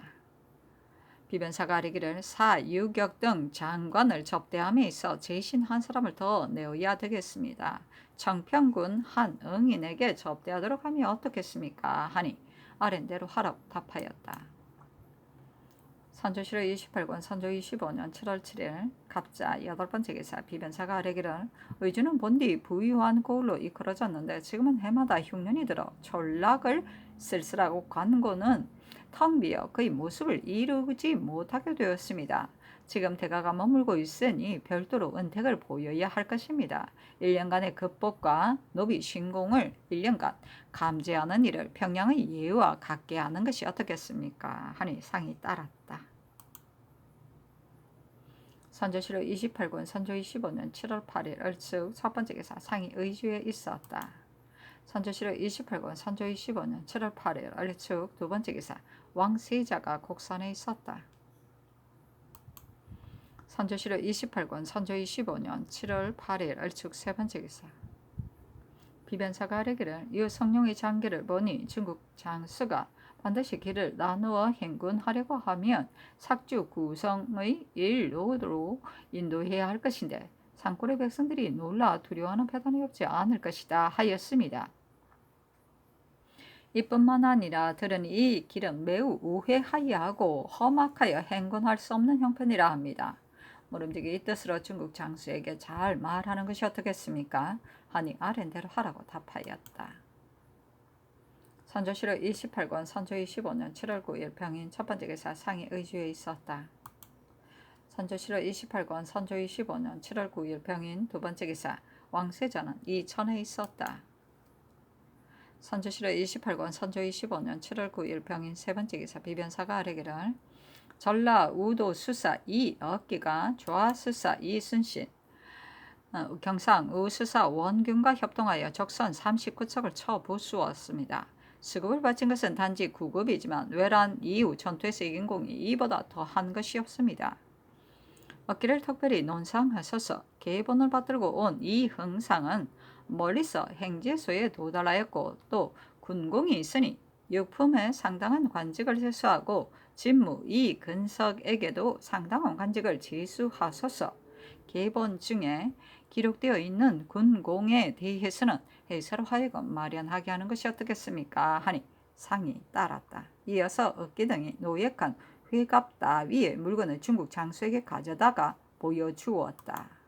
비변사가 아뢰기를 사유격 등 장관을 접대함에 있어 제신 한 사람을 더 내어야 되겠습니다. 청평군 한응인에게 접대하도록 하면 어떻겠습니까? 하니 아랜대로 하라고 답하였다. 선조실록 28권 선조 25년 7월 7일 갑자 여덟 번째 기사 비변사가 아뢰기를 의주는 본디 부유한 고을로 이끌어졌는데 지금은 해마다 흉년이 들어 전락을 쓸쓸하고 관고는 텅 비어 그의 모습을 이루지 못하게 되었습니다. 지금 대가가 머물고 있으니 별도로 은택을 보여야 할 것입니다. 1년간의 급복과 노비 신공을 1년간 감제하는 일을 평양의 예우와 같게 하는 것이 어떻겠습니까? 하니 상이 따랐다. 선조실록 28권 선조 25년 7월 8일 을즉 첫 번째 기사 상이 의주에 있었다. 선조실록 28권 선조 25년 7월 8일 을즉 두 번째 기사 왕세자가 곡산에 있었다. 선조실록 28권 선조 25년 7월 8일 을즉 세 번째 기사 비변사가 아뢰기를 이 성룡의 장계를 보니 중국 장수가 반드시 길을 나누어 행군하려고 하면 삭주 구성의 일로로 인도해야 할 것인데 산골의 백성들이 놀라 두려워하는 패단이 없지 않을 것이다 하였습니다. 이뿐만 아니라 들은 이 길은 매우 우회하이하고 험악하여 행군할 수 없는 형편이라 합니다. 모름지기 이 뜻으로 중국 장수에게 잘 말하는 것이 어떻겠습니까? 하니 아랜대로 하라고 답하였다. 선조실록 28권 선조 25년 7월 9일 병인 첫 번째 기사 상이 의주에 있었다. 선조실록 28권 선조 25년 7월 9일 병인 두 번째 기사 왕세자는 이천에 있었다. 선조실록 28권 선조 25년 7월 9일 병인 세 번째 기사 비변사가 아뢰기를 전라 우도 수사 이억기가 조하수사 이순신 경상 우수사 원균과 협동하여 적선 39척을 쳐부수었습니다. 수급을 바친 것은 단지 9급이지만 외란 이후 전투에서 이긴 공이 이보다 더한 것이 없습니다. 얻기를 특별히 논상하셔서 계본을 받들고 온 이흥상은 멀리서 행제소에 도달하였고 또 군공이 있으니 육품에 상당한 관직을 제수하고 진무 이근석에게도 상당한 관직을 제수하소서. 계본 중에 기록되어 있는 군공에 대해서는 해서로 하여금 마련하게 하는 것이 어떻겠습니까? 하니 상이 따랐다. 이어서 얻기 등이 노획한 회갑 따위의 물건을 중국 장수에게 가져다가 보여주었다.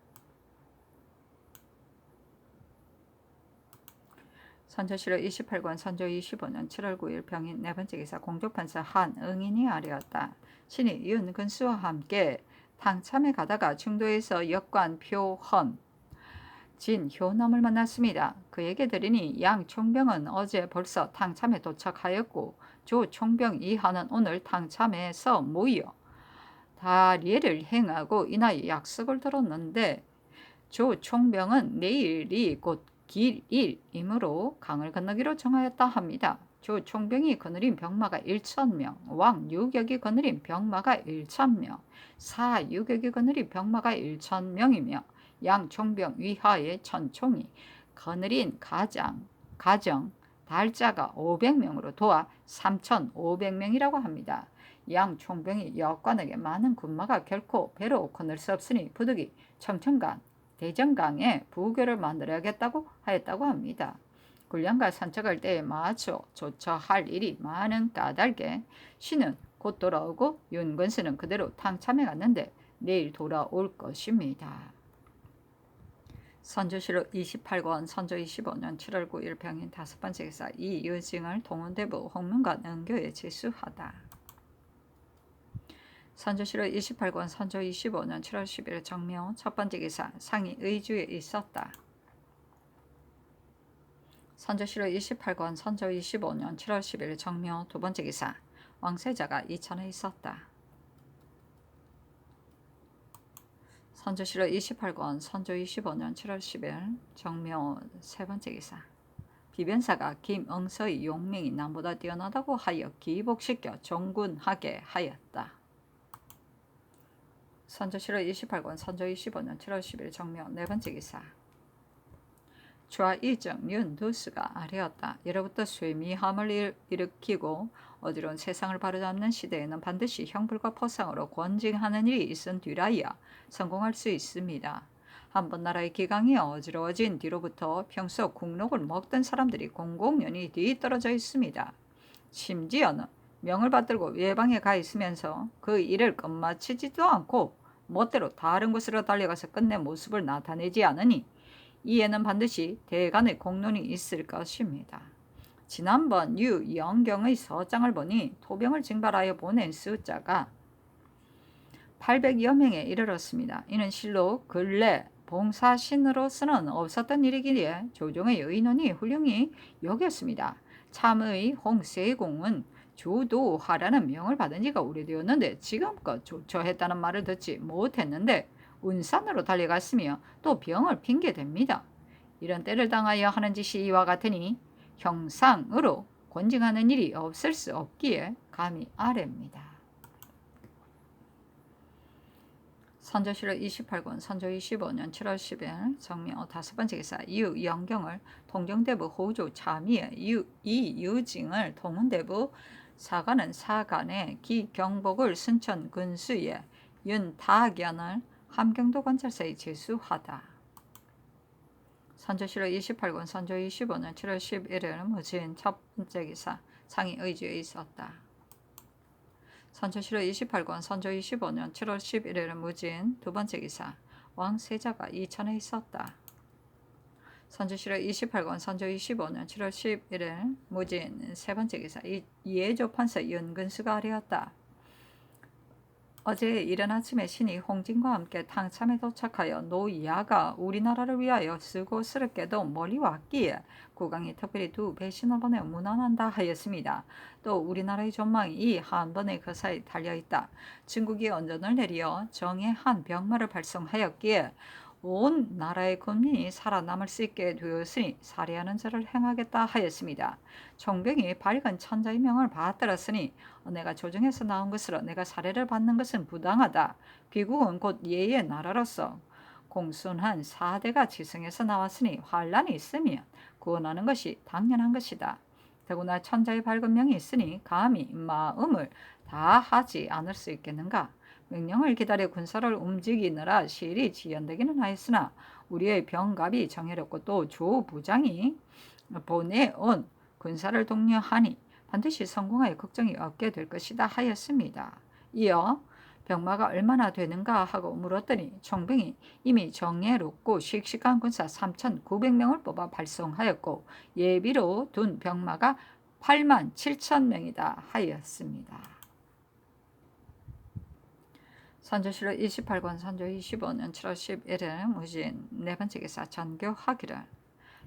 선조실록 28권 선조 25년 7월 9일 병인 네 번째 기사 공조판사 한응인이 아뢰었다. 신이 윤근수와 함께 당참에 가다가 충도에서 역관 표헌 진효남을 만났습니다. 그에게 들으니 양 총병은 어제 벌써 당참에 도착하였고 조 총병 이하는 오늘 당참에서 모여 다례를 행하고 이날 약속을 들었는데 조 총병은 내일이 곧 길일이므로 강을 건너기로 정하였다 합니다. 조 총병이 거느린 병마가 1,000명, 왕 유격이 거느린 병마가 1,000명, 사 유격이 거느린 병마가 1,000명이며 양 총병 위하의 천총이 거느린 가정, 달자가 500명으로 도하 3,500명이라고 합니다. 양 총병이 역관에게 많은 군마가 결코 배로 거늘 수 없으니 부득이 청천강, 대정강에 부교를 만들어야겠다고 하였다고 합니다. 군량과 산책할 때에 맞춰 조처할 일이 많은 까닭에 신은 곧 돌아오고 윤건수는 그대로 탕참에 갔는데 내일 돌아올 것입니다. 선조실록 28권 선조 25년 7월 9일 병인 다섯 번째 기사 이유징을 동원대부 홍문관 은교에 제수하다. 선조실록 28권 선조 25년 7월 10일 정묘 첫 번째 기사 상이 의주에 있었다. 선조실록 28권 선조 25년 7월 10일 정묘 두 번째 기사 왕세자가 이천에 있었다. 선조실록 28권 선조 25년 7월 10일 정묘 세 번째 기사 비변사가 김응서의 용명이 남보다 뛰어나다고 하여 기복시켜 종군하게 하였다. 선조실록 28권 선조 25년 7월 10일 정묘 네 번째 기사 좌이정 윤두수가 아뢰었다. 예로부터 쇠미함을 일으키고 어지러운 세상을 바로잡는 시대에는 반드시 형벌과 포상으로 권징하는 일이 있은 뒤라야 성공할 수 있습니다. 한번 나라의 기강이 어지러워진 뒤로부터 평소 국록을 먹던 사람들이 공공연히 뒤떨어져 있습니다. 심지어는 명을 받들고 외방에 가 있으면서 그 일을 끝마치지도 않고 멋대로 다른 곳으로 달려가서 끝내 모습을 나타내지 않으니 이에는 반드시 대간의 공론이 있을 것입니다. 지난번 유영경의 서장을 보니 토병을 징발하여 보낸 숫자가 800여 명에 이르렀습니다. 이는 실로 근래 봉사신으로서는 없었던 일이기에 조정의 의논이 훌륭히 여겼습니다. 참의 홍세공은 주도하라는 명을 받은 지가 오래되었는데 지금껏 조처했다는 말을 듣지 못했는데 운산으로 달려갔으며 또 병을 핑계댑니다. 이런 때를 당하여 하는 짓이 이와 같으니 형상으로 권징하는 일이 없을 수 없기에 감히 아뢰입니다. 선조실록 28권 선조 25년 7월 10일 정묘 다섯 번째 기사 유영경을 통정대부 호조 참의에 이유징을 동훈대부 사관은 사관에 기경복을 순천 근수에 윤다견을 함경도 관찰사에 제수하다. 선조실록 28권 선조 25년 7월 11일 무진 첫 번째 기사 상이 의주에 있었다. 선조실록 28권 선조 25년 7월 11일 무진 두 번째 기사 왕 세자가 이천에 있었다. 선조실록 28권 선조 25년 7월 11일 무진 세 번째 기사 이해조 판서 연근수가 아뢰었다. 어제 이른 아침에 신이 홍진과 함께 탕참에 도착하여 노이아가 우리나라를 위하여 쓰고스럽게도 멀리 왔기에 국왕이 특별히 두 배신을 보내 문안한다 하였습니다. 또 우리나라의 전망이 이 한 번의 거사에 달려있다. 중국이 언전을 내리어 정에 한 병마를 발송하였기에 온 나라의 군민이 살아남을 수 있게 되었으니 살해하는 죄를 행하겠다 하였습니다. 총병이 밝은 천자의 명을 받들었으니 내가 조정에서 나온 것으로 내가 살해를 받는 것은 부당하다. 귀국은 곧 예의 나라로서 공순한 사대가 지성에서 나왔으니 환란이 있으면 구원하는 것이 당연한 것이다. 더구나 천자의 밝은 명이 있으니 감히 마음을 다하지 않을 수 있겠는가. 명령을 기다려 군사를 움직이느라 시일이 지연되기는 하였으나 우리의 병갑이 정예롭고 또 조부장이 보내온 군사를 독려하니 반드시 성공하여 걱정이 없게 될 것이다 하였습니다. 이어 병마가 얼마나 되는가 하고 물었더니 총병이 이미 정예롭고 씩씩한 군사 3,900명을 뽑아 발송하였고 예비로 둔 병마가 87,000명이다 하였습니다. 선조실록 28권 선조 25년 7월 11일 무진 네 번째 기사 전교하기를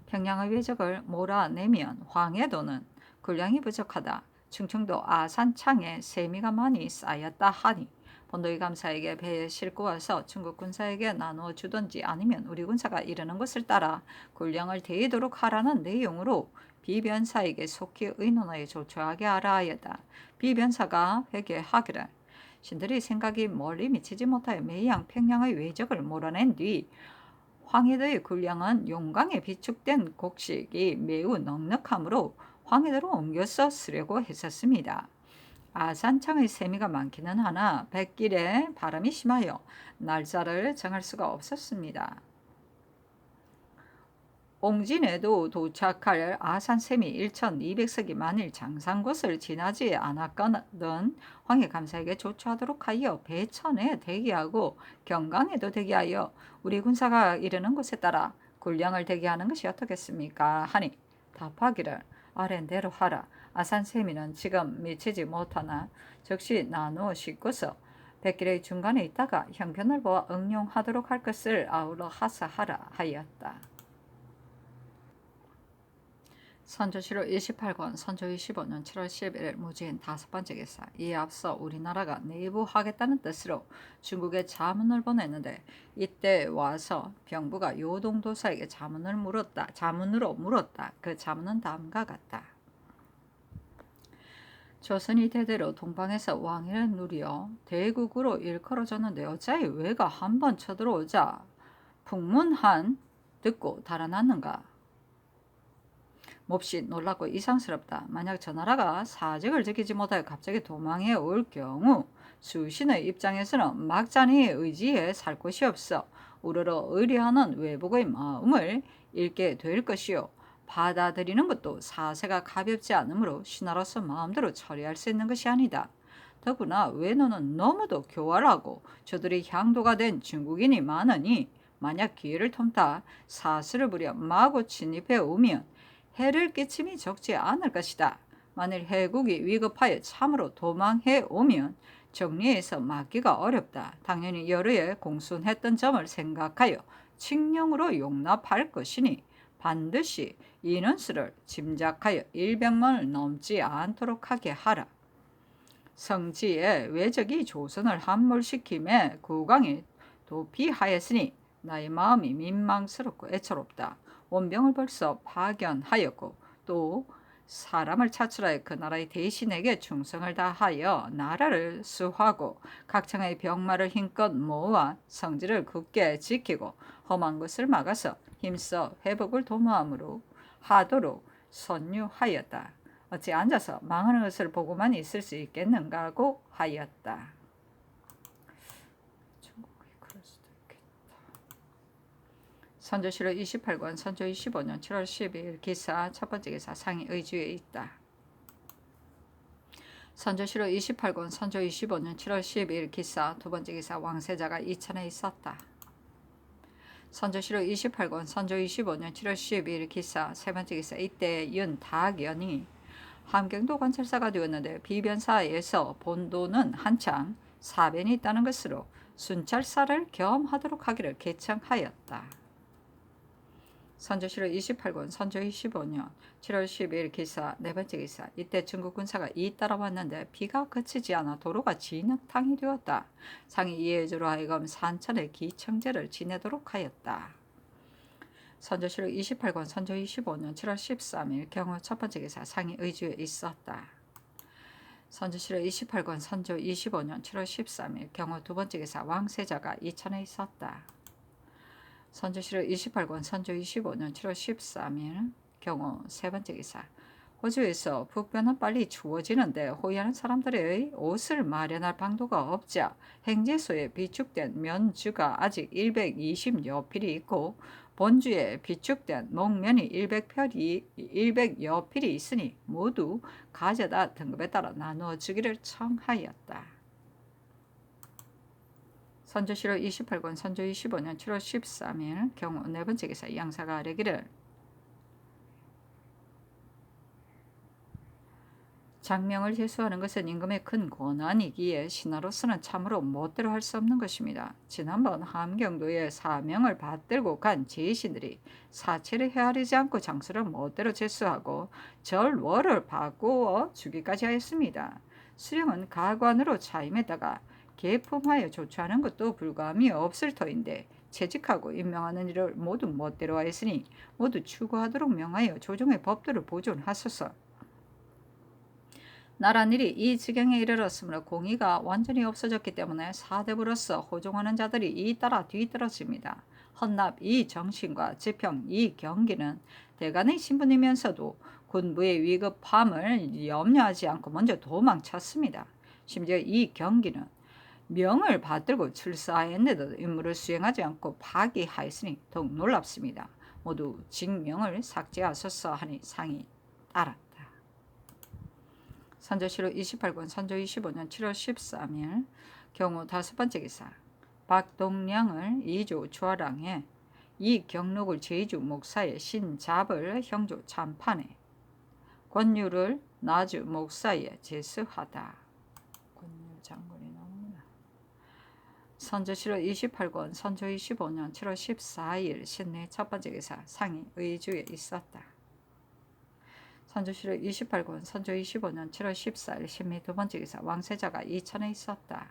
평양의 외적을 몰아내면 황해도는 군량이 부족하다. 충청도 아산창에 세미가 많이 쌓였다 하니 본도의 감사에게 배에 싣고 와서 중국 군사에게 나누어 주든지 아니면 우리 군사가 이르는 것을 따라 군량을 대이도록 하라는 내용으로 비변사에게 속히 의논하여 조처하게 하라 하였다. 비변사가 회개하기를 신들의 생각이 멀리 미치지 못하여 매양 평양의 외적을 몰아낸 뒤 황해도의 군량은 용강에 비축된 곡식이 매우 넉넉하므로 황해도로 옮겨서 쓰려고 했었습니다. 아산창의 세미가 많기는 하나 백길에 바람이 심하여 날짜를 정할 수가 없었습니다. 옹진에도 도착할 아산샘이 1,200석이 만일 장산곳을 지나지 않았거든 황해감사에게 조처하도록 하여 배천에 대기하고 경강에도 대기하여 우리 군사가 이르는 곳에 따라 군량을 대기하는 것이 어떻겠습니까? 하니 답하기를 아랜대로 하라. 아산세미는 지금 미치지 못하나 즉시 나누어 싣고서 백길의 중간에 있다가 형편을 보아 응용하도록 할 것을 아울러 하사하라 하였다. 선조실록 28권 선조 25년 7월 11일 무진 다섯 번째 기사 이에 앞서 우리나라가 내부하겠다는 뜻으로 중국에 자문을 보냈는데 이때 와서 병부가 요동도사에게 자문으로 물었다. 그 자문은 다음과 같다. 조선이 대대로 동방에서 왕위를 누리어 대국으로 일컬어졌는데 어찌하여 왜가 한번 쳐들어오자 풍문한 듣고 달아났는가. 몹시 놀랍고 이상스럽다. 만약 저 나라가 사직을 지키지 못하여 갑자기 도망해 올 경우 수신의 입장에서는 막잔의 의지에 살 곳이 없어 우러러 의뢰하는 외복의 마음을 잃게 될 것이요. 받아들이는 것도 사세가 가볍지 않으므로 신하로서 마음대로 처리할 수 있는 것이 아니다. 더구나 외노는 너무도 교활하고 저들이 향도가 된 중국인이 많으니 만약 기회를 틈타 사슬을 부려 마구 침입해 오면 해를 끼침이 적지 않을 것이다. 만일 해국이 위급하여 참으로 도망해 오면 정리해서 막기가 어렵다. 당연히 여러에 공순했던 점을 생각하여 칙령으로 용납할 것이니 반드시 인원수를 짐작하여 100만을 넘지 않도록 하게 하라. 성지에 외적이 조선을 함몰시킴에 국왕이 도피하였으니 나의 마음이 민망스럽고 애처롭다. 원병을 벌써 파견하였고 또 사람을 차출하여 그 나라의 대신에게 충성을 다하여 나라를 수호하고 각창의 병마를 힘껏 모아 성지를 굳게 지키고 험한 것을 막아서 힘써 회복을 도모함으로 하도록 선유하였다. 어찌 앉아서 망하는 것을 보고만 있을 수 있겠는가 하고 하였다. 중국이 그럴 수도 선조실록 28권 선조 25년 7월 12일 기사 첫 번째 기사 상이 의주에 있다. 선조실록 28권 선조 25년 7월 12일 기사 두 번째 기사 왕세자가 이천에 있었다. 선조실록 28권 선조 25년 7월 12일 기사 세 번째 기사 이때 윤탁연이 함경도 관찰사가 되었는데 비변사에서 본도는 한창 사변이 있다는 것으로 순찰사를 겸하도록 하기를 개청하였다. 선조실록 28권 선조 25년 7월 12일 기사 네 번째 기사 이때 중국 군사가 잇따라왔는데 비가 그치지 않아 도로가 진흙탕이 되었다. 상이 이해주로 하여금 산천의 기청제를 지내도록 하였다. 선조실록 28권 선조 25년 7월 13일 경우 첫 번째 기사 상이 의주에 있었다. 선조실록 28권 선조 25년 7월 13일 경우 두 번째 기사 왕세자가 이천에 있었다. 선조실록 28권 선조 25년 7월 13일 경우 세 번째 기사 호주에서 북변은 빨리 추워지는데 호위하는 사람들의 옷을 마련할 방도가 없자 행제소에 비축된 면주가 아직 120여 필이 있고 본주에 비축된 목면이 100여 필이 있으니 모두 가져다 등급에 따라 나누어 주기를 청하였다. 선조실록 28권 선조 25년 7월 13일 경우 네 번째 기사 양사가 아뢰기를 장명을 제수하는 것은 임금의 큰 권한이기에 신하로서는 참으로 멋대로 할 수 없는 것입니다. 지난번 함경도에 사명을 받들고 간 제신들이 사체를 헤아리지 않고 장수를 멋대로 제수하고 절월을 바꾸어 주기까지 하였습니다. 수령은 가관으로 차임에다가 계품하여 조처하는 것도 불감이 없을 터인데 채직하고 임명하는 일을 모두 멋대로 하였으니 모두 추구하도록 명하여 조정의 법도를 보존하소서. 나라일이 이 지경에 이르렀으므로 공의가 완전히 없어졌기 때문에 사대부로서 호종하는 자들이 잇따라 뒤떨어집니다. 헌납 이 정신과 지평 이 경기는 대간의 신분이면서도 군부의 위급함을 염려하지 않고 먼저 도망쳤습니다. 심지어 이 경기는 명을 받들고 출사하였는데도 임무를 수행하지 않고 파기하였으니 더욱 놀랍습니다. 모두 직명을 삭제하소서 하니 상이 따랐다. 선조실록 28권 선조 25년 7월 13일 경우 다섯 번째 기사 박동량을 이조 주하랑에 이경록을 제주 목사의 신잡을 형조 참판에 권유를 나주 목사에 제수하다. 권유 장군이 나오구나. 선조실록 28권 선조 25년 7월 14일 신내 첫 번째 기사 상이 의주에 있었다. 선조실록 28권 선조 25년 7월 14일 신미 두 번째 기사 왕세자가 이천에 있었다.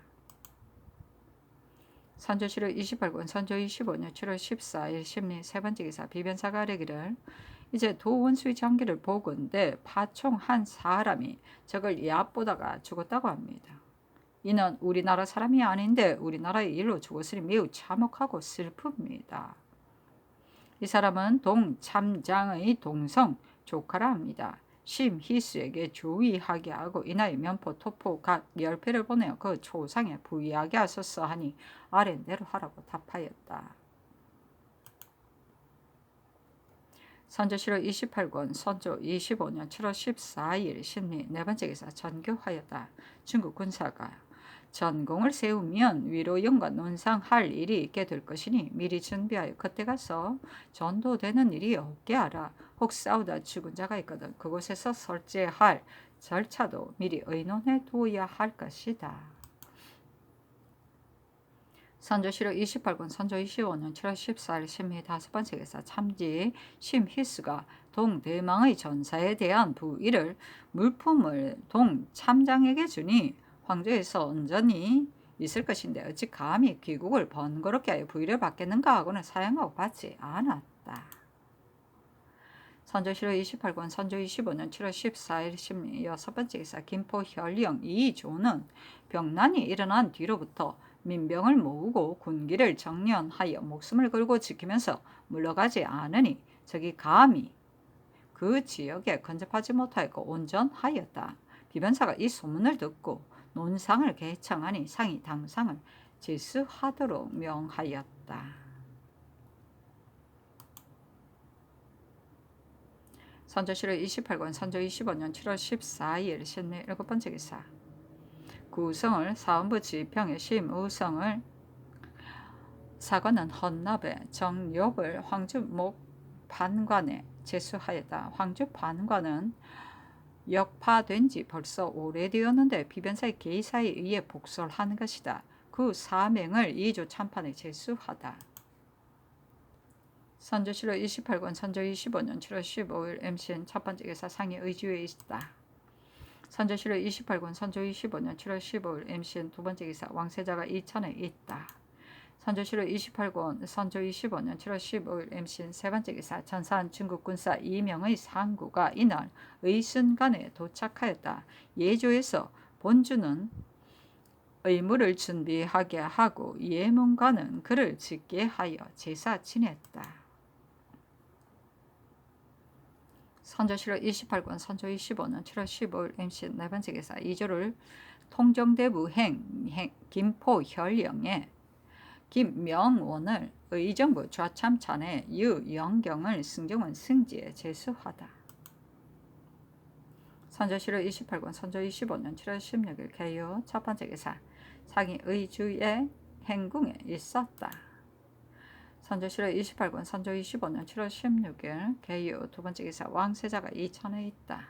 선조실록 28권 선조 25년 7월 14일 신미 세 번째 기사 비변사가 아뢰기를 이제 도원수의 장기를 보건대 파총 한 사람이 적을 얕보다가 죽었다고 합니다. 이는 우리나라 사람이 아닌데 우리나라의 일로 죽었으니 매우 참혹하고 슬픕니다. 이 사람은 동참장의 동성 조카라 합니다. 심희수에게 주의하게 하고 이나의 면포 토포 각 10패를 보내어 그 초상에 부의하게 하소서 하니 아래대로 하라고 답하였다. 선조실록 28권 선조 25년 7월 14일 신미 네 번째 기사 전교하였다. 중국 군사가 전공을 세우면 위로영과 논상할 일이 있게 될 것이니 미리 준비하여 그때 가서 전도되는 일이 없게 하라. 혹 싸우다 죽은 자가 있거든 그곳에서 설제할 절차도 미리 의논해 두어야 할 것이다. 선조실록 28권 선조 25년 7월 14일 신미 다섯 번째 기사 참지 심희수가 동대망의 전사에 대한 부의를 물품을 동참장에게 주니 황제에서 온전히 있을 것인데 어찌 감히 귀국을 번거롭게 하여 부의를 받겠는가 하고는 사양하고 받지 않았다. 선조실록 28권 선조 25년 7월 14일 신미 여섯 번째 기사 김포 현령 이조는 병난이 일어난 뒤로부터 민병을 모으고 군기를 정련하여 목숨을 걸고 지키면서 물러가지 않으니 적이 감히 그 지역에 근접하지 못하였고 온전하였다. 비변사가 이 소문을 듣고 논상을 개청하니 상이 당상을 제수하도록 명하였다. 선조실록 28권 선조 25년 7월 14일 신내 7번째 기사. 구성을 사원부 지평의 심우성을 사관은 헌납에 정엽을 황주목 반관에 제수하였다. 황주 반관은 역파된 지 벌써 오래되었는데 비변사의 계사에 의해 복설하는 것이다. 그 사명을 2조 참판에 제수하다. 선조실록 28권 선조 25년 7월 15일 MCN 첫 번째 기사 상이 의주에 있다. 선조실록 28권 선조 25년 7월 15일 MCN 두 번째 기사 왕세자가 이천에 있다. 선조실록 28권 선조 25년 7월 15일 MCN 세 번째 기사 전사한 중국 군사 이명의 상구가 이날 의순간에 도착하였다. 예조에서 본주는 의무를 준비하게 하고 예문관은 그를 짓게 하여 제사 지냈다. 선조실록 28권 선조 25년 7월 15일 MCN 네 번째 기사 2조를 통정대부 김포 현령에 김명원을 의정부 좌참찬에 유영경을 승정원 승지에 제수하다. 선조실록 28권 선조 25년 7월 16일 개요 첫 번째 기사 상이 의주의 행궁에 있었다. 선조실록 28권 선조 25년 7월 16일 개요 두 번째 기사 왕세자가 이천에 있다.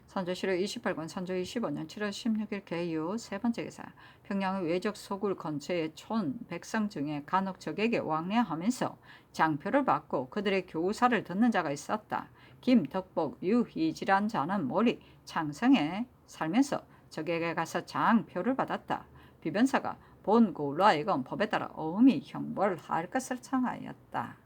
선조실록 28권 선조 25년 7월 16일 개요 세 번째 기사 평양의 외적 소굴 근처의 촌 백성 중에 간혹 적에게 왕래하면서 장표를 받고 그들의 교사를 듣는 자가 있었다. 김덕복, 유희지란 자는 몰이 창성에 살면서 적에게 가서 장표를 받았다. 비변사가 본 고라이건 법에 따라 어음이 형벌할 것을 청하였다.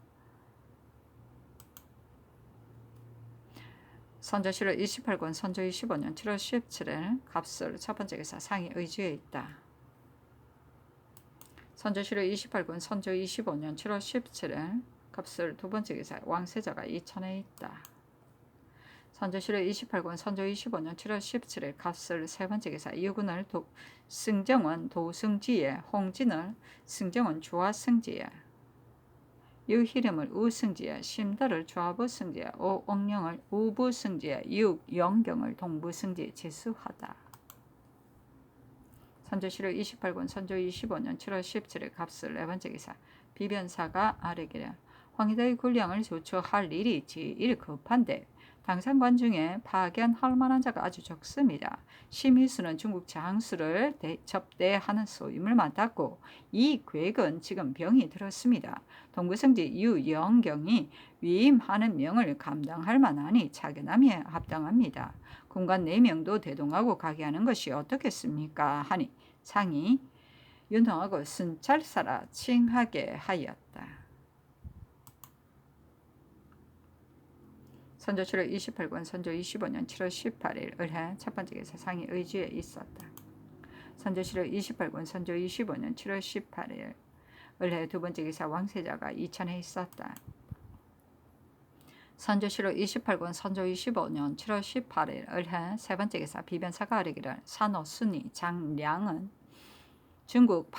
선조실록 28권 선조 25년 7월 17일 갑술 첫 번째 기사 상이 의주에 있다. 선조실록 28권 선조 25년 7월 17일 갑술 두 번째 기사 왕세자가 이천에 있다. 선조실록 28권 선조 25년 7월 17일 갑술 세 번째 기사 이유군을 승정원 도승지에 홍진을 승정원 조화승지에 유희림을 우승지에 심달을 좌부승지에 오옥령을 우부승지에 유영경을 동부승지에 제수하다. 선조실록 28권 선조 25년 7월 17일 갑술 네 번째 기사 비변사가 아뢰기를 황희대의 군량을 조처할 일이 제일 급한데 당상관 중에 파견할 만한 자가 아주 적습니다. 심의수는 중국 장수를 접대하는 소임을 맡았고 이 계획은 지금 병이 들었습니다. 동부승지 유영경이 위임하는 명을 감당할 만하니 차견함이 합당합니다. 군관 4명도 대동하고 가게 하는 것이 어떻겠습니까? 하니 상이 윤허하고 순찰사라 칭하게 하였다. 선조실록 28권 선조 25년 7월 18일 을해 첫 번째 기사 상이 의주에 있었다. 선조실록 28권 선조 25년 7월 18일 을해 두 번째 기사 왕세자가 이천에 있었다. 선조실록 28권 선조 25년 7월 18일 을해 세 번째 기사 비변사가 아뢰기를 산호순이 장량은 중국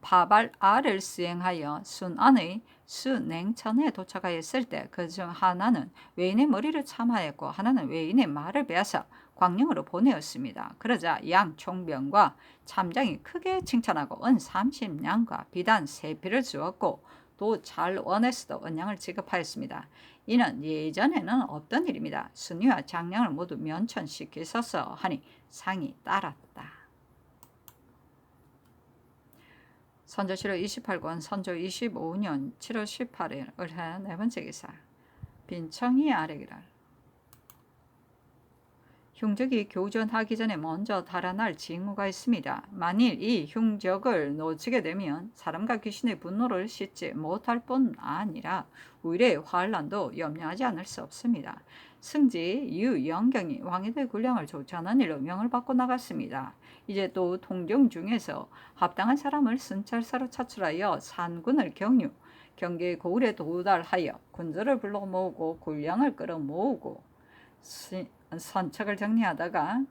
파발알을 수행하여 순안의 수냉천에 도착하였을 때 그중 하나는 외인의 머리를 참하였고 하나는 외인의 말을 베어서 광령으로 보내었습니다. 그러자 양 총병과 참장이 크게 칭찬하고 은 30냥과 비단 3피를 주었고 또 잘 원해서도 은양을 지급하였습니다. 이는 예전에는 없던 일입니다. 순위와 장량을 모두 면천시키소서 하니 상이 따랐다. 선조실록 28권 선조 25년 7월 18일 을해 네 번째 기사 빈청이 아뢰기를 흉적이 교전하기 전에 먼저 달아날 징후가 있습니다. 만일 이 흉적을 놓치게 되면 사람과 귀신의 분노를 씻지 못할 뿐 아니라 우일의 환란도 염려하지 않을 수 없습니다. 승지 유영경이 왕희대 군량을 조처하는 일로 명을 받고 나갔습니다. 이제 또 통정 중에서 합당한 사람을 순찰사로 차출하여 산군을 경계 고을에 도달하여 군주를 불러 모으고 군량을 끌어 모으고 선책을 정리하다가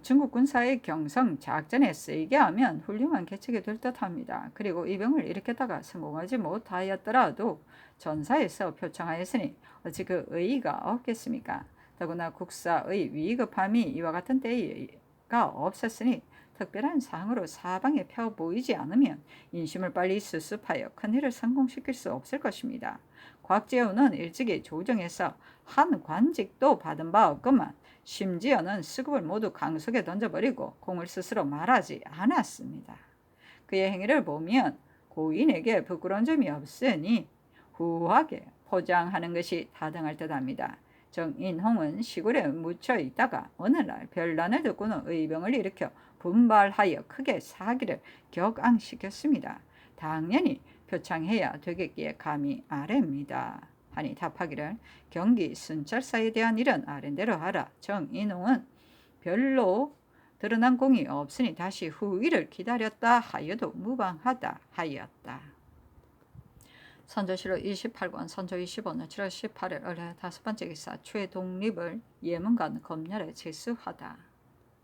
중국 군사의 경성 작전에 쓰이게 하면 훌륭한 계책이 될 듯합니다. 그리고 이 병을 일으켰다가 성공하지 못하였더라도 전사에서 표창하였으니 어찌 그 의의가 없겠습니까? 더구나 국사의 위급함이 이와 같은 때가 없었으니 특별한 상으로 사방에 펴 보이지 않으면 인심을 빨리 수습하여 큰일을 성공시킬 수 없을 것입니다. 곽재우는 일찍이 조정해서 한 관직도 받은 바 없건만 심지어는 수급을 모두 강속에 던져버리고 공을 스스로 말하지 않았습니다. 그의 행위를 보면 고인에게 부끄러운 점이 없으니 후하게 포장하는 것이 타당할 듯합니다. 정인홍은 시골에 묻혀 있다가 어느 날 별난을 듣고는 의병을 일으켜 분발하여 크게 사기를 격앙시켰습니다. 당연히 표창해야 되겠기에 감히 아뢰입니다. 하니 답하기를 경기 순찰사에 대한 일은 아랜대로 하라. 정인홍은 별로 드러난 공이 없으니 다시 후위를 기다렸다 하여도 무방하다 하였다. 선조실록 28권 선조 25년 7월 18일 을해 5번째 기사 최독립을 예문관 검열에 제수하다.